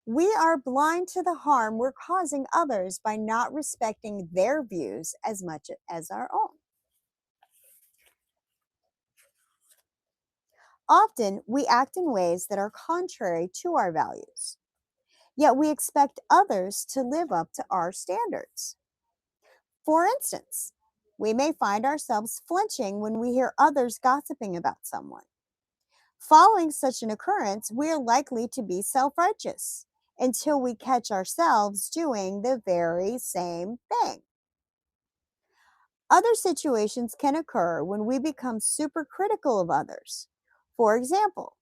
We are blind to the harm we're causing others by not respecting their views as much as our own. Often, we act in ways that are contrary to our values, yet we expect others to live up to our standards. For instance, we may find ourselves flinching when we hear others gossiping about someone. Following such an occurrence, we are likely to be self righteous until we catch ourselves doing the very same thing. Other situations can occur when we become super critical of others. For example,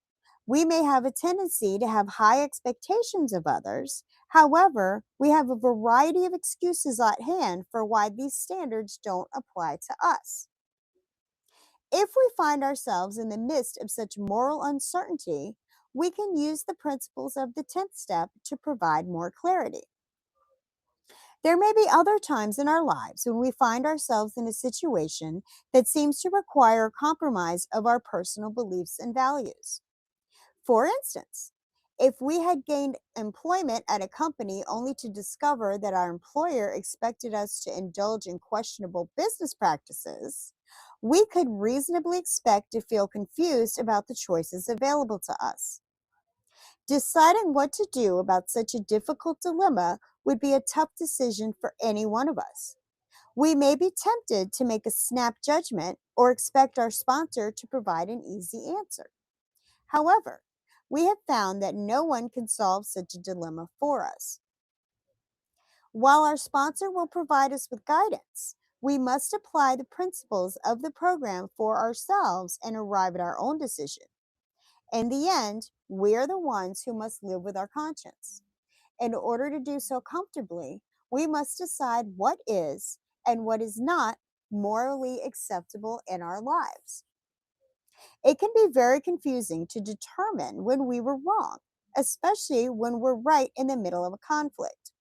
we may have a tendency to have high expectations of others. However, we have a variety of excuses at hand for why these standards don't apply to us. If we find ourselves in the midst of such moral uncertainty, we can use the principles of the 10th step to provide more clarity. There may be other times in our lives when we find ourselves in a situation that seems to require a compromise of our personal beliefs and values. For instance, if we had gained employment at a company only to discover that our employer expected us to indulge in questionable business practices, we could reasonably expect to feel confused about the choices available to us. Deciding what to do about such a difficult dilemma would be a tough decision for any one of us. We may be tempted to make a snap judgment or expect our sponsor to provide an easy answer. However, we have found that no one can solve such a dilemma for us. While our sponsor will provide us with guidance, we must apply the principles of the program for ourselves and arrive at our own decision. In the end, we are the ones who must live with our conscience. In order to do so comfortably, we must decide what is and what is not morally acceptable in our lives. It can be very confusing to determine when we were wrong, especially when we're right in the middle of a conflict.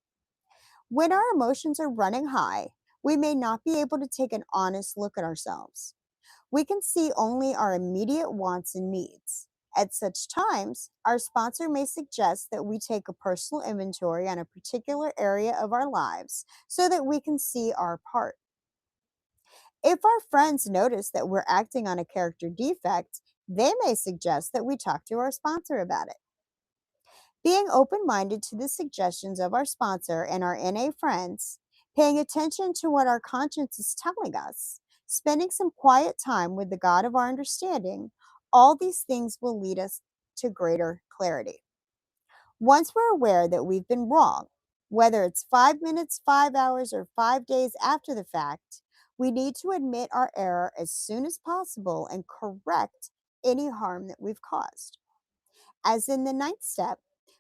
When our emotions are running high, we may not be able to take an honest look at ourselves. We can see only our immediate wants and needs. At such times, our sponsor may suggest that we take a personal inventory on a particular area of our lives so that we can see our part. If our friends notice that we're acting on a character defect, they may suggest that we talk to our sponsor about it. Being open minded to the suggestions of our sponsor and our NA friends, paying attention to what our conscience is telling us, spending some quiet time with the God of our understanding, all these things will lead us to greater clarity. Once we're aware that we've been wrong, whether it's 5 minutes, 5 hours, or 5 days after the fact, we need to admit our error as soon as possible and correct any harm that we've caused. As in the ninth step,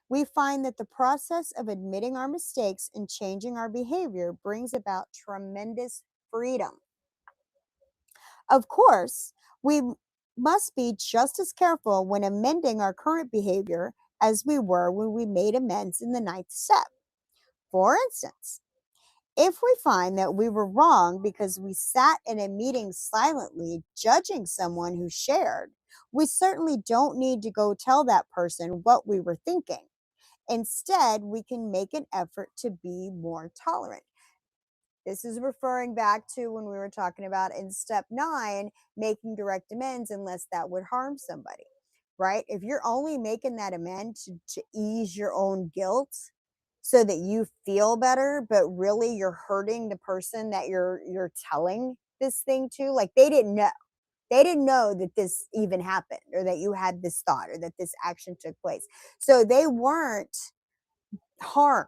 we find that the process of admitting our mistakes and changing our behavior brings about tremendous freedom. Of course, must be just as careful when amending our current behavior as we were when we made amends in the ninth step. For instance, if we find that we were wrong because we sat in a meeting silently judging someone who shared, we certainly don't need to go tell that person what we were thinking. Instead, we can make an effort to be more tolerant. This is referring back to when we were talking about in step 9, making direct amends unless that would harm somebody, right? If you're only making that amend to ease your own guilt so that you feel better, but really you're hurting the person that you're telling this thing to, like they didn't know. They didn't know that this even happened or that you had this thought or that this action took place. So they weren't harmed.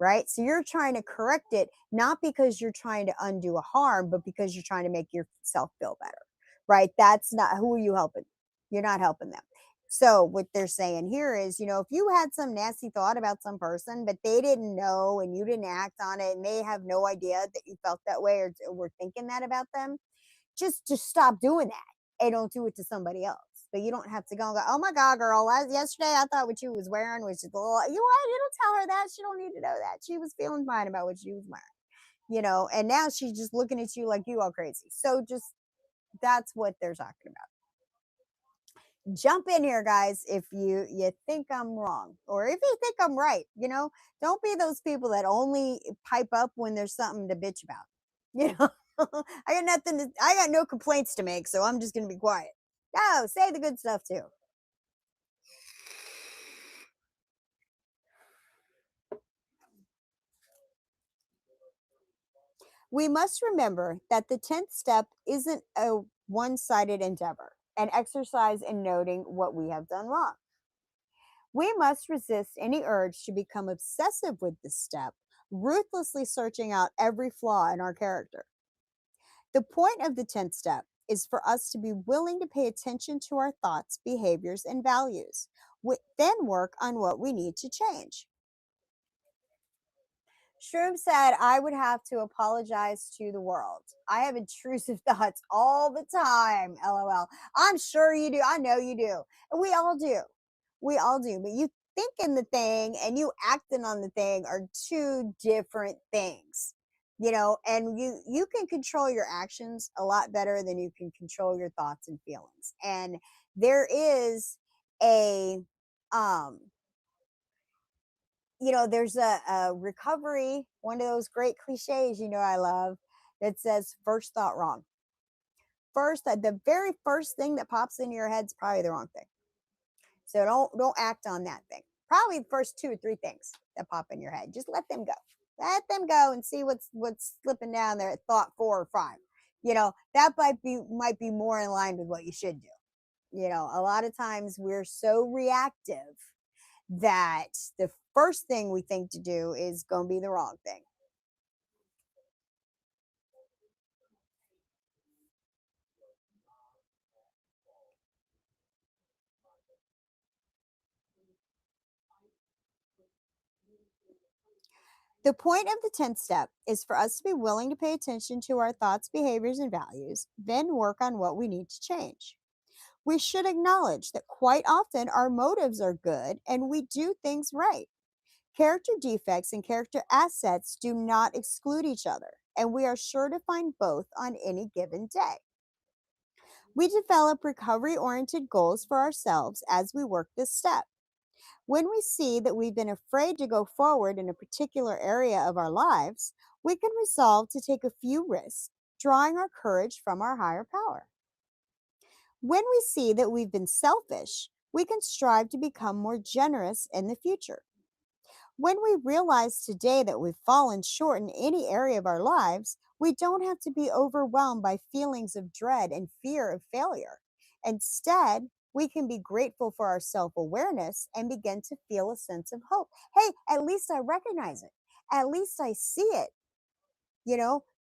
right? So you're trying to correct it, not because you're trying to undo a harm, but because you're trying to make yourself feel better, right? That's not who are you helping? You're not helping them. So what they're saying here is, if you had some nasty thought about some person, but they didn't know and you didn't act on it and they have no idea that you felt that way or were thinking that about them, just stop doing that and don't do it to somebody else. But you don't have to go and go, oh my God, girl, yesterday I thought what you was wearing was just a little, you don't tell her that. She don't need to know that. She was feeling fine about what she was wearing, and now she's just looking at you like you all crazy. So that's what they're talking about. Jump in here, guys, if you think I'm wrong or if you think I'm right. Don't be those people that only pipe up when there's something to bitch about. you know I got no complaints to make, so I'm just gonna be quiet. No, say the good stuff too. We must remember that the 10th step isn't a one-sided endeavor, an exercise in noting what we have done wrong. We must resist any urge to become obsessive with this step, ruthlessly searching out every flaw in our character. The point of the 10th step is for us to be willing to pay attention to our thoughts, behaviors, and values, then work on what we need to change. Shroom said, I would have to apologize to the world. I have intrusive thoughts all the time. LOL. I'm sure you do. I know you do. And we all do. We all do. But you thinking the thing and you acting on the thing are two different things. And you can control your actions a lot better than you can control your thoughts and feelings. And there is a there's a recovery, one of those great cliches, I love, that says first thought wrong. The very first thing that pops into your head is probably the wrong thing. So don't act on that thing. Probably the first 2 or 3 things that pop in your head. Just let them go. Let them go and see what's slipping down there at thought 4 or 5. That might be more in line with what you should do. A lot of times we're so reactive that the first thing we think to do is going to be the wrong thing. The point of the 10th step is for us to be willing to pay attention to our thoughts, behaviors, and values, then work on what we need to change. We should acknowledge that quite often our motives are good and we do things right. Character defects and character assets do not exclude each other, and we are sure to find both on any given day. We develop recovery oriented goals for ourselves as we work this step. When we see that we've been afraid to go forward in a particular area of our lives, we can resolve to take a few risks, drawing our courage from our higher power. When we see that we've been selfish, we can strive to become more generous in the future. When we realize today that we've fallen short in any area of our lives, we don't have to be overwhelmed by feelings of dread and fear of failure. Instead, we can be grateful for our self awareness and begin to feel a sense of hope. Hey, at least I recognize it. At least I see it.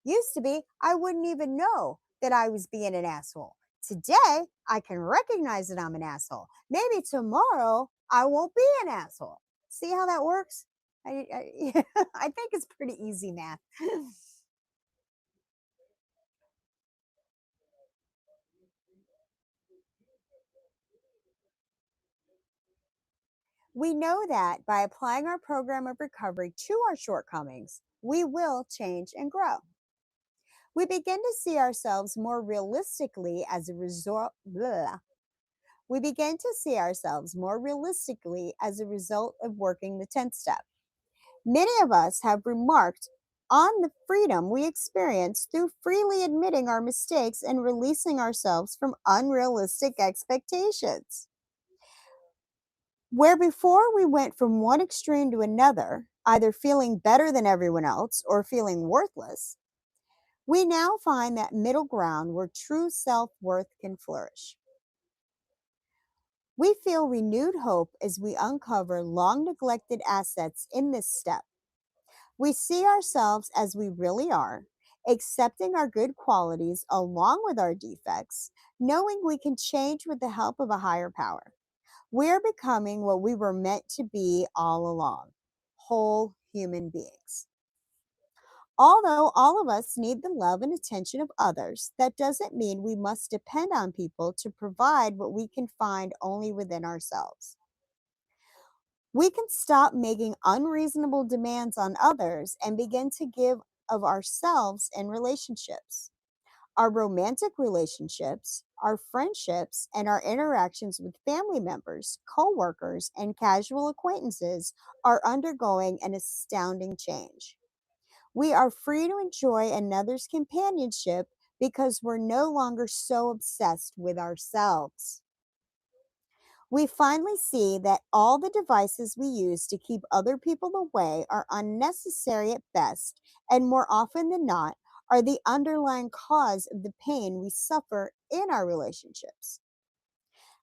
Used to be, I wouldn't even know that I was being an asshole. Today, I can recognize that I'm an asshole. Maybe tomorrow, I won't be an asshole. See how that works? I think it's pretty easy math. We know that by applying our program of recovery to our shortcomings, we will change and grow. We begin to see ourselves more realistically as a result. We begin to see ourselves more realistically as a result of working the 10th step. Many of us have remarked on the freedom we experience through freely admitting our mistakes and releasing ourselves from unrealistic expectations. Where before we went from one extreme to another, either feeling better than everyone else or feeling worthless, we now find that middle ground where true self worth can flourish. We feel renewed hope as we uncover long neglected assets in this step. We see ourselves as we really are, accepting our good qualities along with our defects, knowing we can change with the help of a higher power. We're becoming what we were meant to be all along, whole human beings. Although all of us need the love and attention of others, that doesn't mean we must depend on people to provide what we can find only within ourselves. We can stop making unreasonable demands on others and begin to give of ourselves in relationships. Our romantic relationships, our friendships, and our interactions with family members, coworkers, and casual acquaintances are undergoing an astounding change. We are free to enjoy another's companionship because we're no longer so obsessed with ourselves. We finally see that all the devices we use to keep other people away are unnecessary at best, and more often than not, are the underlying cause of the pain we suffer in our relationships.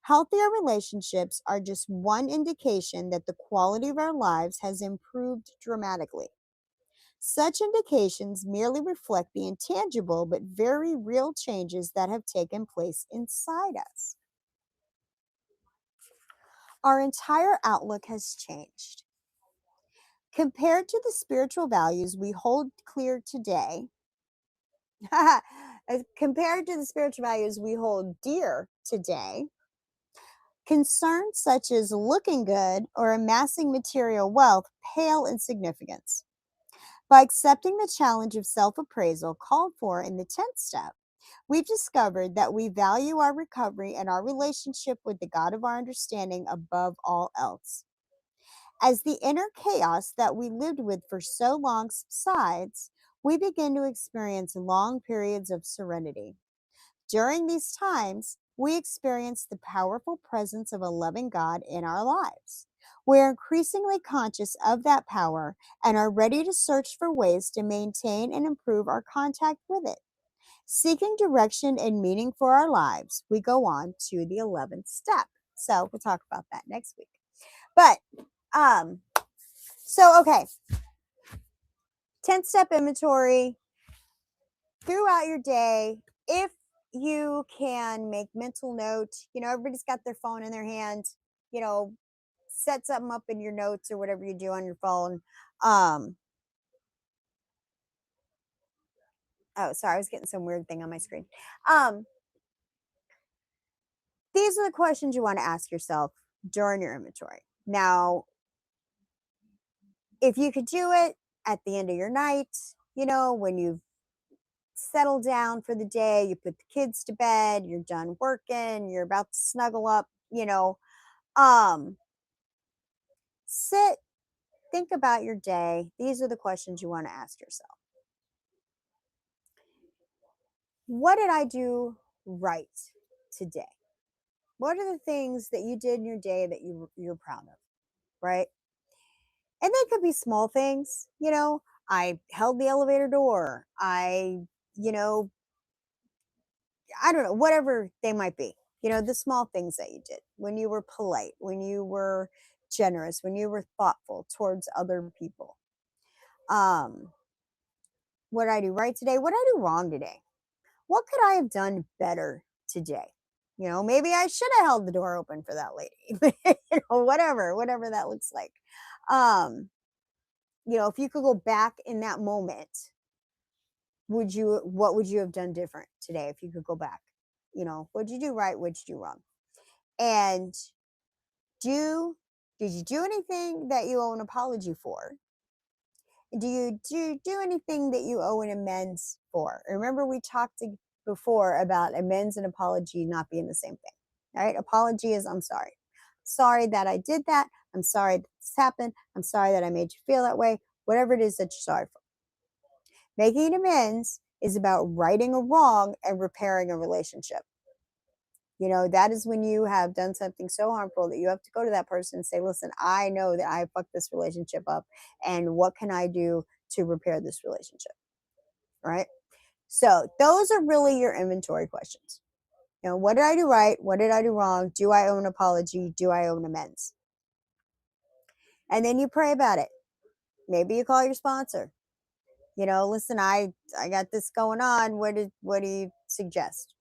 Healthier relationships are just one indication that the quality of our lives has improved dramatically. Such indications merely reflect the intangible but very real changes that have taken place inside us. Our entire outlook has changed. Compared to the spiritual values we hold clear today, as compared to the spiritual values we hold dear today, concerns such as looking good or amassing material wealth pale in significance. By accepting the challenge of self appraisal called for in the 10th step, we've discovered that we value our recovery and our relationship with the God of our understanding above all else. As the inner chaos that we lived with for so long subsides, we begin to experience long periods of serenity. During these times, we experience the powerful presence of a loving God in our lives. We are increasingly conscious of that power and are ready to search for ways to maintain and improve our contact with it. Seeking direction and meaning for our lives, we go on to the 11th step. So we'll talk about that next week. But, um, okay, 10th step inventory throughout your day. If you can make mental notes, everybody's got their phone in their hand, you know, set something up in your notes or whatever you do on your phone. Oh, sorry, I was getting some weird thing on my screen. These are the questions you want to ask yourself during your inventory. Now, if you could do it at the end of your night, when you've settled down for the day, you put the kids to bed, you're done working, you're about to snuggle up, um, sit, think about your day. These are the questions you want to ask yourself. What did I do right today? What are the things that you did in your day that you're proud of, right? And they could be small things, I held the elevator door. You know, I don't know, whatever they might be. The small things that you did when you were polite, when you were generous, when you were thoughtful towards other people. What did I do right today? What did I do wrong today? What could I have done better today? Maybe I should have held the door open for that lady. Whatever that looks like. If you could go back in that moment, what would you have done different today if you could go back? What'd you do right? What'd you do wrong? And did you do anything that you owe an apology for? Do you do anything that you owe an amends for? Remember, we talked before about amends and apology not being the same thing. Right? Apology is I'm sorry. Sorry that I did that. I'm sorry that this happened. I'm sorry that I made you feel that way. Whatever it is that you're sorry for. Making amends is about righting a wrong and repairing a relationship. That is when you have done something so harmful that you have to go to that person and say, listen, I know that I fucked this relationship up, and what can I do to repair this relationship? Right? So those are really your inventory questions. What did I do right? What did I do wrong? Do I owe an apology? Do I owe an amends? And then you pray about it. Maybe you call your sponsor. Listen, I got this going on. What do you suggest?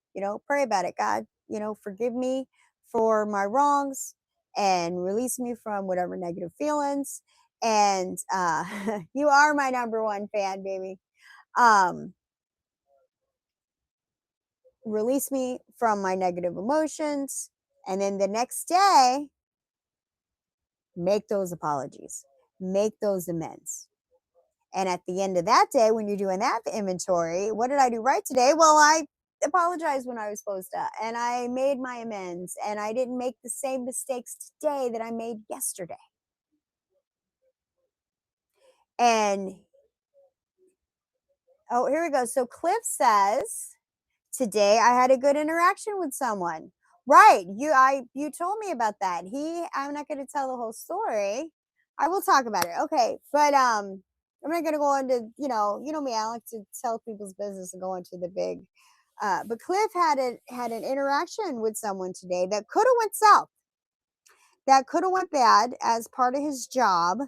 Pray about it. God, forgive me for my wrongs and release me from whatever negative feelings. And you are my number one fan, baby. Um, Release me from my negative emotions. And then the next day, make those apologies, make those amends. And at the end of that day, when you're doing that inventory, what did I do right today? Well, I apologized when I was supposed to, and I made my amends, and I didn't make the same mistakes today that I made yesterday. And oh, here we go. So Cliff says, today I had a good interaction with someone. Right. You told me about that. I'm not gonna tell the whole story. I will talk about it. Okay. But I'm not gonna go into, me, I like to tell people's business and go into the big but Cliff had an interaction with someone today that could have went south, that could have went bad as part of his job.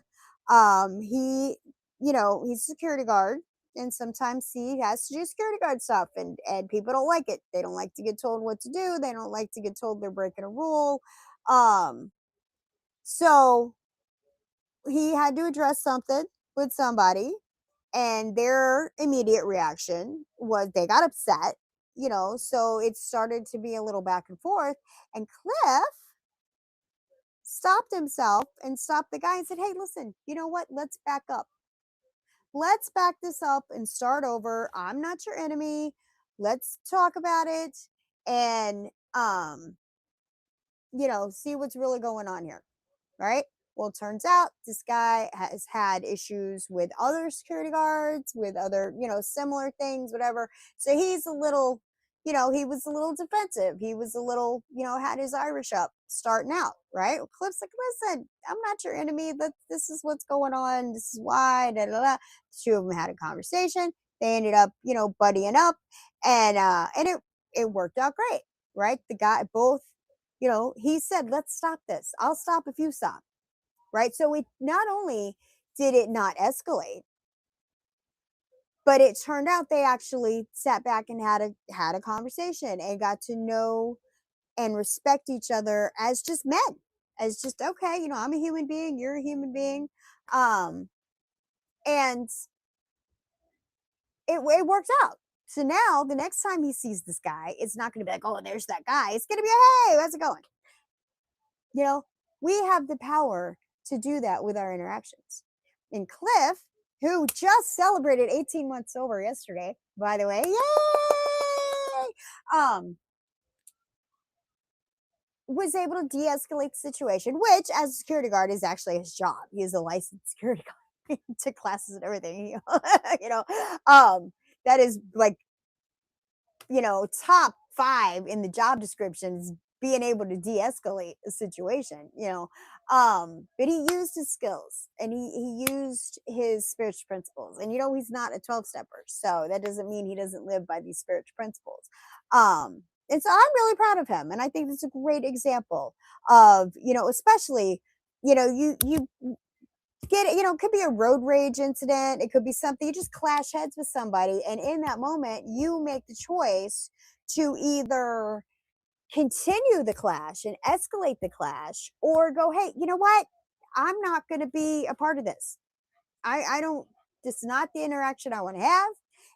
He, he's a security guard, and sometimes he has to do security guard stuff, and people don't like it. They don't like to get told what to do. They don't like to get told they're breaking a rule. Um, so he had to address something with somebody, and their immediate reaction was they got upset. So it started to be a little back and forth, and Cliff stopped himself and stopped the guy and said, hey, listen, you know what, let's back up, let's back this up and start over. I'm not your enemy. Let's talk about it, and see what's really going on here. Right. Well, it turns out this guy has had issues with other security guards, with other, similar things, whatever. So he's a little, he was a little defensive. He was a little, had his Irish up starting out. Right. Well, Cliff's like, listen, I'm not your enemy. This is what's going on. This is why. Da, da, da. The two of them had a conversation. They ended up, buddying up, and it worked out great. Right. The guy, both, he said, let's stop this. I'll stop if you stop. Right. So it not only did it not escalate, but it turned out they actually sat back and had a conversation and got to know and respect each other as just men, as just, okay, I'm a human being, you're a human being. Um, and it worked out. So now the next time he sees this guy, it's not going to be like, oh, there's that guy. It's going to be, hey, how's it going? We have the power to do that with our interactions. And Cliff, who just celebrated 18 months sober yesterday, by the way, yay! Was able to de-escalate the situation, which as a security guard is actually his job. He is a licensed security guard. He took classes and everything. That is like, top 5 in the job descriptions, being able to de-escalate a situation. But he used his skills, and he used his spiritual principles, and he's not a 12-stepper, so that doesn't mean he doesn't live by these spiritual principles. And so I'm really proud of him, and I think it's a great example of, especially, you get it, it could be a road rage incident, it could be something, you just clash heads with somebody, and in that moment you make the choice to either continue the clash and escalate the clash, or go, hey, you know what, I'm not going to be a part of this. I don't, this is not the interaction I want to have,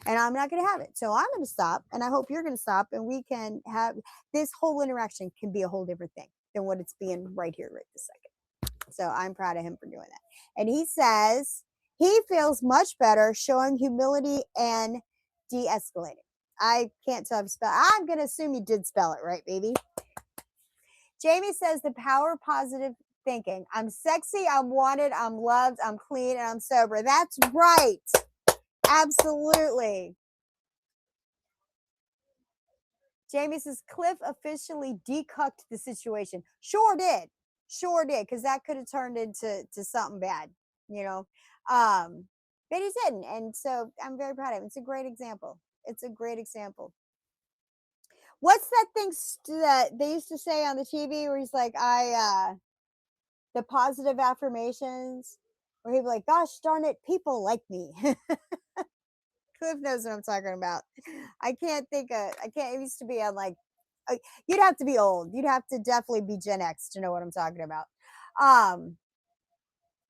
and I'm not going to have it, so I'm going to stop, and I hope you're going to stop, and we can have this whole interaction can be a whole different thing than what it's being right here right this second. So I'm proud of him for doing that. And he says he feels much better showing humility and de-escalating. I can't tell if you spell. I'm going to assume you did spell it right, baby. Jamie says the power of positive thinking. I'm sexy, I'm wanted, I'm loved, I'm clean, and I'm sober. That's right. Absolutely. Jamie says Cliff officially decucked the situation. Sure did. Sure did. Because that could have turned into something bad, you know. But he didn't. And so I'm very proud of him. It's a great example. It's a great example. What's that thing that they used to say on the TV where he's like, the positive affirmations? where he'd be like, gosh darn it, people like me. Cliff knows what I'm talking about. I can't think of, I can't, it used to be on like, you'd have to be old. You'd have to definitely be Gen X to know what I'm talking about. Um,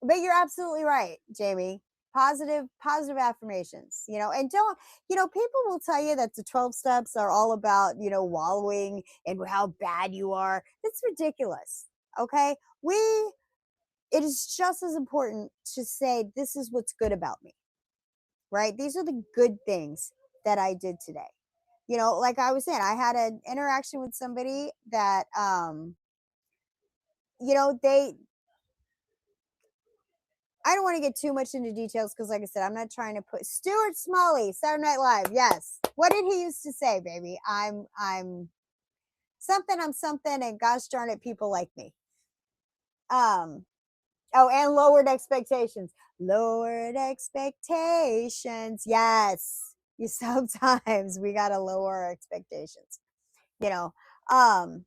but you're absolutely right, Jamie. Positive affirmations, and don't, people will tell you that the 12 steps are all about, wallowing and how bad you are. It's ridiculous. Okay. It is just as important to say, this is what's good about me, right? These are the good things that I did today. Like I was saying, I had an interaction with somebody that, they, I don't want to get too much into details because, like I said, I'm not trying to put Stuart Smalley, Saturday Night Live. Yes. What did he used to say, baby? I'm something, I'm something, and gosh darn it, people like me. Oh, and lowered expectations. Lowered expectations. Yes. You sometimes we gotta lower our expectations. You know, um,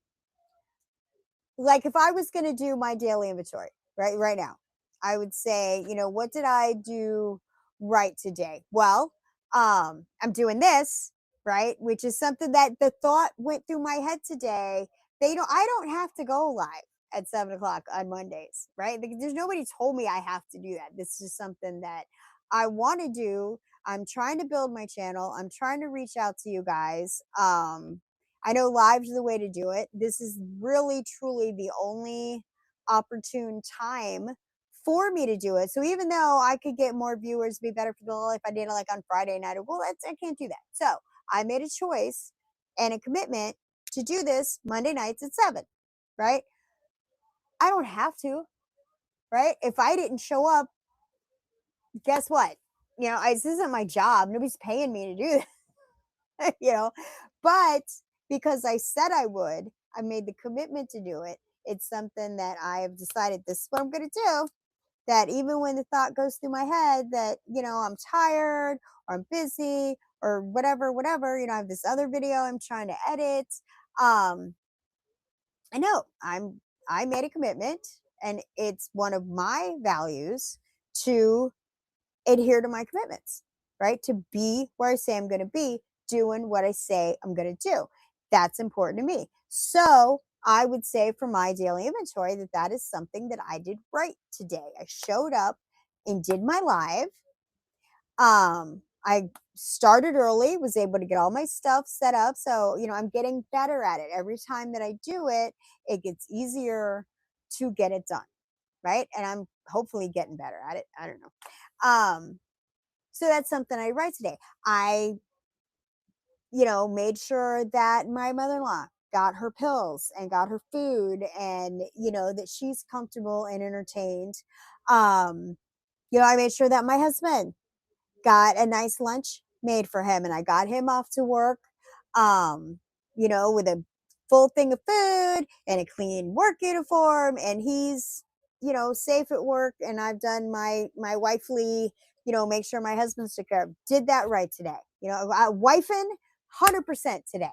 like if I was gonna do my daily inventory, right now, I would say, what did I do right today? Well, I'm doing this, right? Which is something that the thought went through my head today. I don't have to go live at 7 o'clock on Mondays, right? There's nobody told me I have to do that. This is something that I want to do. I'm trying to build my channel. I'm trying to reach out to you guys. I know live's the way to do it. This is really, truly the only opportune time for me to do it. So even though I could get more viewers, be better for the life, I did it like on Friday night. Well, I can't do that. So I made a choice and a commitment to do this Monday nights at 7, right? I don't have to, right? If I didn't show up, guess what? This isn't my job. Nobody's paying me to do this, but because I said I would, I made the commitment to do it. It's something that I have decided this is what I'm going to do. That even when the thought goes through my head that, I'm tired or I'm busy or whatever, I have this other video I'm trying to edit. I know I made a commitment, and it's one of my values to adhere to my commitments, right? To be where I say I'm going to be, doing what I say I'm going to do. That's important to me. So I would say for my daily inventory that is something that I did right today. I showed up and did my live. I started early, was able to get all my stuff set up. So, I'm getting better at it. Every time that I do it, it gets easier to get it done. Right. And I'm hopefully getting better at it. I don't know. So that's something I write today. I, made sure that my mother-in-law got her pills and got her food, and, that she's comfortable and entertained. I made sure that my husband got a nice lunch made for him, and I got him off to work, with a full thing of food and a clean work uniform, and he's, safe at work, and I've done my wifely, make sure my husband's took care of. Did that right today. Wifing 100% today.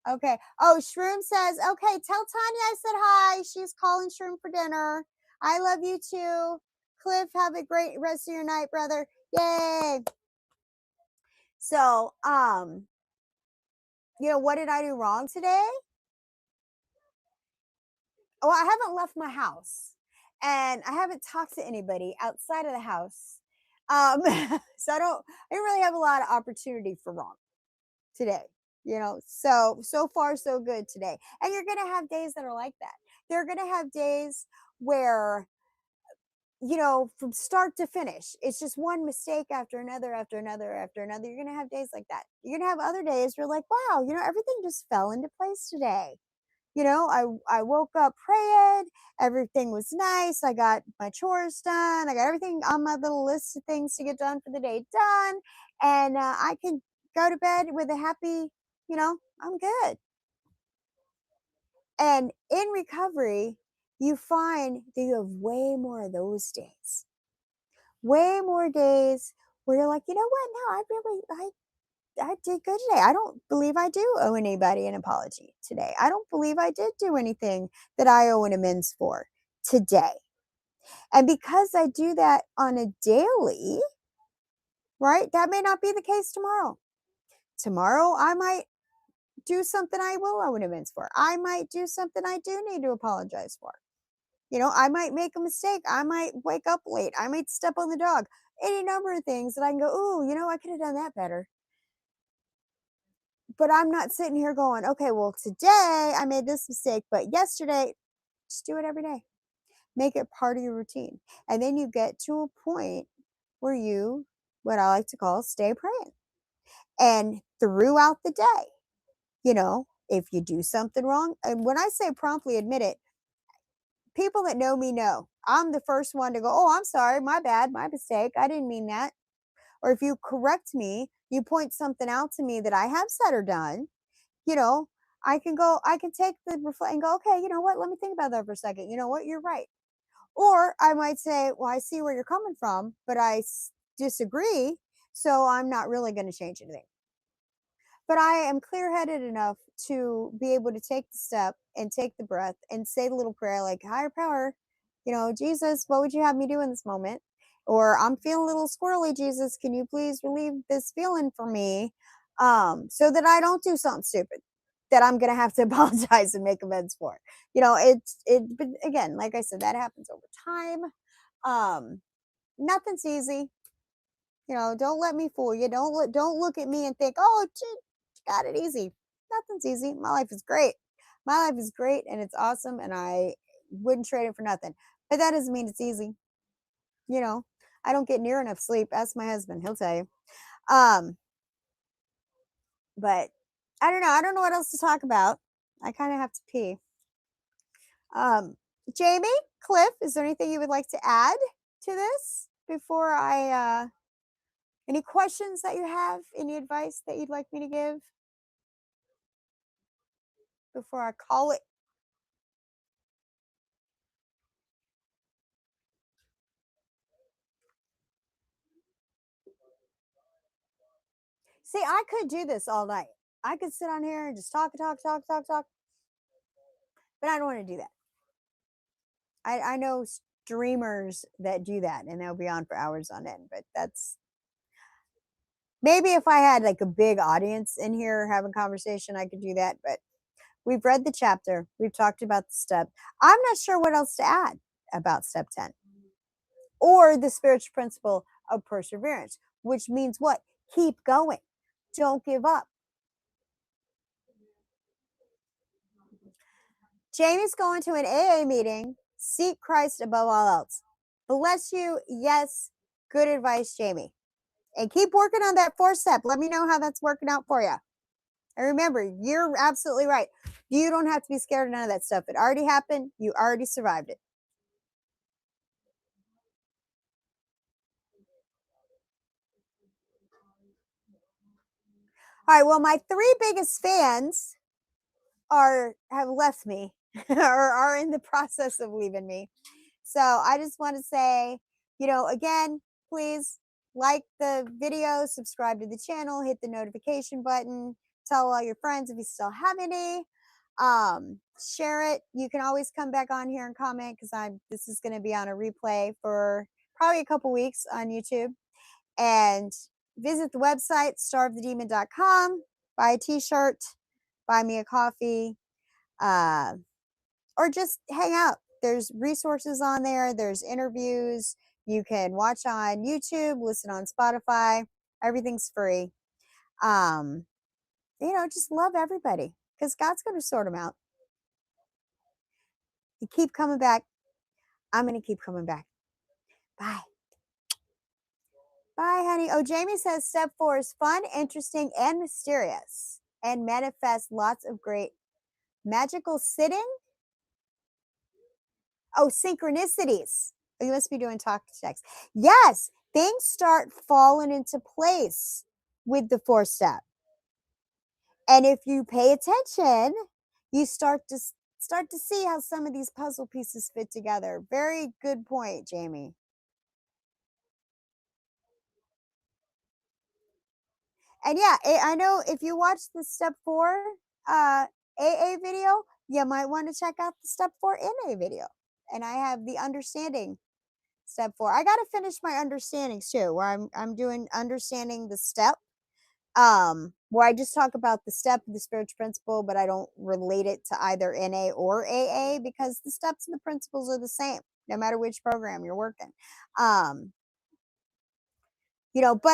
Okay. Oh, Shroom says, okay, tell Tanya I said hi. She's calling Shroom for dinner. I love you too. Cliff, have a great rest of your night, brother. Yay. So, what did I do wrong today? Well, I haven't left my house, and I haven't talked to anybody outside of the house. So I didn't really have a lot of opportunity for wrong today. So far so good today. And you're going to have days that are like that. They're going to have days where, from start to finish, it's just one mistake after another, after another, after another. You're going to have days like that. You're going to have other days where you're like, wow, everything just fell into place today. I woke up, prayed, everything was nice. I got my chores done. I got everything on my little list of things to get done for the day done. And I can go to bed with a happy, I'm good. And in recovery, you find that you have way more of those days. Way more days where you're like, you know what? No, I did good today. I don't believe I do owe anybody an apology today. I don't believe I did do anything that I owe an amends for today. And because I do that on a daily, right, that may not be the case tomorrow. Tomorrow, I might do something I will owe an amends for. I might do something I do need to apologize for. I might make a mistake. I might wake up late. I might step on the dog. Any number of things that I can go, oh, I could have done that better. But I'm not sitting here going, okay, well, today I made this mistake, but yesterday, just do it every day. Make it part of your routine. And then you get to a point where you, what I like to call, stay praying. And throughout the day, if you do something wrong, and when I say promptly admit it, people that know me know I'm the first one to go, oh, I'm sorry, my bad, my mistake, I didn't mean that. Or if you correct me, you point something out to me that I have said or done, I can take the reflect and go, okay, you know what, let me think about that for a second. You know what, you're right. Or I might say, well, I see where you're coming from, but I disagree, so I'm not really going to change anything. But I am clear headed enough to be able to take the step and take the breath and say the little prayer like, higher power, Jesus, what would you have me do in this moment? Or I'm feeling a little squirrely, Jesus, can you please relieve this feeling for me, so that I don't do something stupid that I'm going to have to apologize and make amends for. But again, like I said, that happens over time. Nothing's easy. Don't let me fool you. Don't look at me and think, oh, she got it easy. Nothing's easy. My life is great. My life is great and it's awesome, and I wouldn't trade it for nothing. But that doesn't mean it's easy. I don't get near enough sleep. Ask my husband; he'll tell you. Um, but I don't know. I don't know what else to talk about. I kind of have to pee. Jamie, Cliff, is there anything you would like to add to this before I? Any questions that you have? Any advice that you'd like me to give before I call it? See, I could do this all night. I could sit on here and just talk, but I don't want to do that. I know streamers that do that and they'll be on for hours on end, but that's maybe if I had like a big audience in here having conversation, I could do that. But we've read the chapter, we've talked about the step. I'm not sure what else to add about step 10 or the spiritual principle of perseverance, which means what? Keep going. Don't give up. Jamie's going to an AA meeting. Seek Christ above all else. Bless you. Yes. Good advice, Jamie. And keep working on that 4th step. Let me know how that's working out for you. And remember, you're absolutely right. You don't have to be scared of none of that stuff. It already happened. You already survived it. All right. Well, my 3 biggest fans have left me or are in the process of leaving me. So I just want to say, again, please like the video, subscribe to the channel, hit the notification button, tell all your friends if you still have any. Share it. You can always come back on here and comment because this is going to be on a replay for probably a couple weeks on YouTube. And visit the website, starvethedemon.com, buy a t-shirt, buy me a coffee, or just hang out. There's resources on there. There's interviews. You can watch on YouTube, listen on Spotify. Everything's free. Just love everybody because God's going to sort them out. You keep coming back. I'm going to keep coming back. Bye. Bye, honey. Oh, Jamie says step 4 is fun, interesting, and mysterious, and manifest lots of great magical sitting. Oh, synchronicities. Oh, you must be doing talk text. Yes, things start falling into place with the 4th step. And if you pay attention, you start to see how some of these puzzle pieces fit together. Very good point, Jamie. And yeah, I know if you watch the step 4 AA video, you might want to check out the step 4 NA video. And I have the understanding Step 4. I got to finish my understandings too, where I'm doing understanding the step, where I just talk about the step of the spiritual principle, but I don't relate it to either NA or AA, because the steps and the principles are the same, no matter which program you're working. But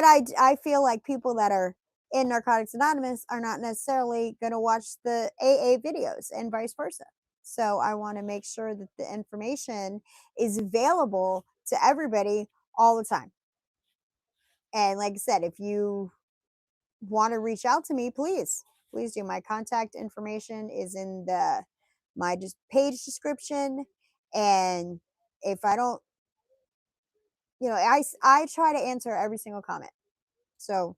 I feel like people that are in Narcotics Anonymous are not necessarily going to watch the AA videos and vice versa. So I want to make sure that the information is available to everybody all the time. And like I said, if you want to reach out to me, please do. My contact information is in my page description. And if I don't, I try to answer every single comment. So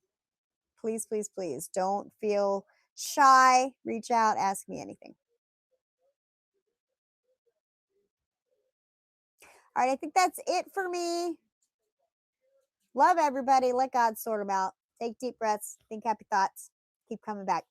please, please, please don't feel shy. Reach out, ask me anything. All right, I think that's it for me. Love everybody. Let God sort them out. Take deep breaths. Think happy thoughts. Keep coming back.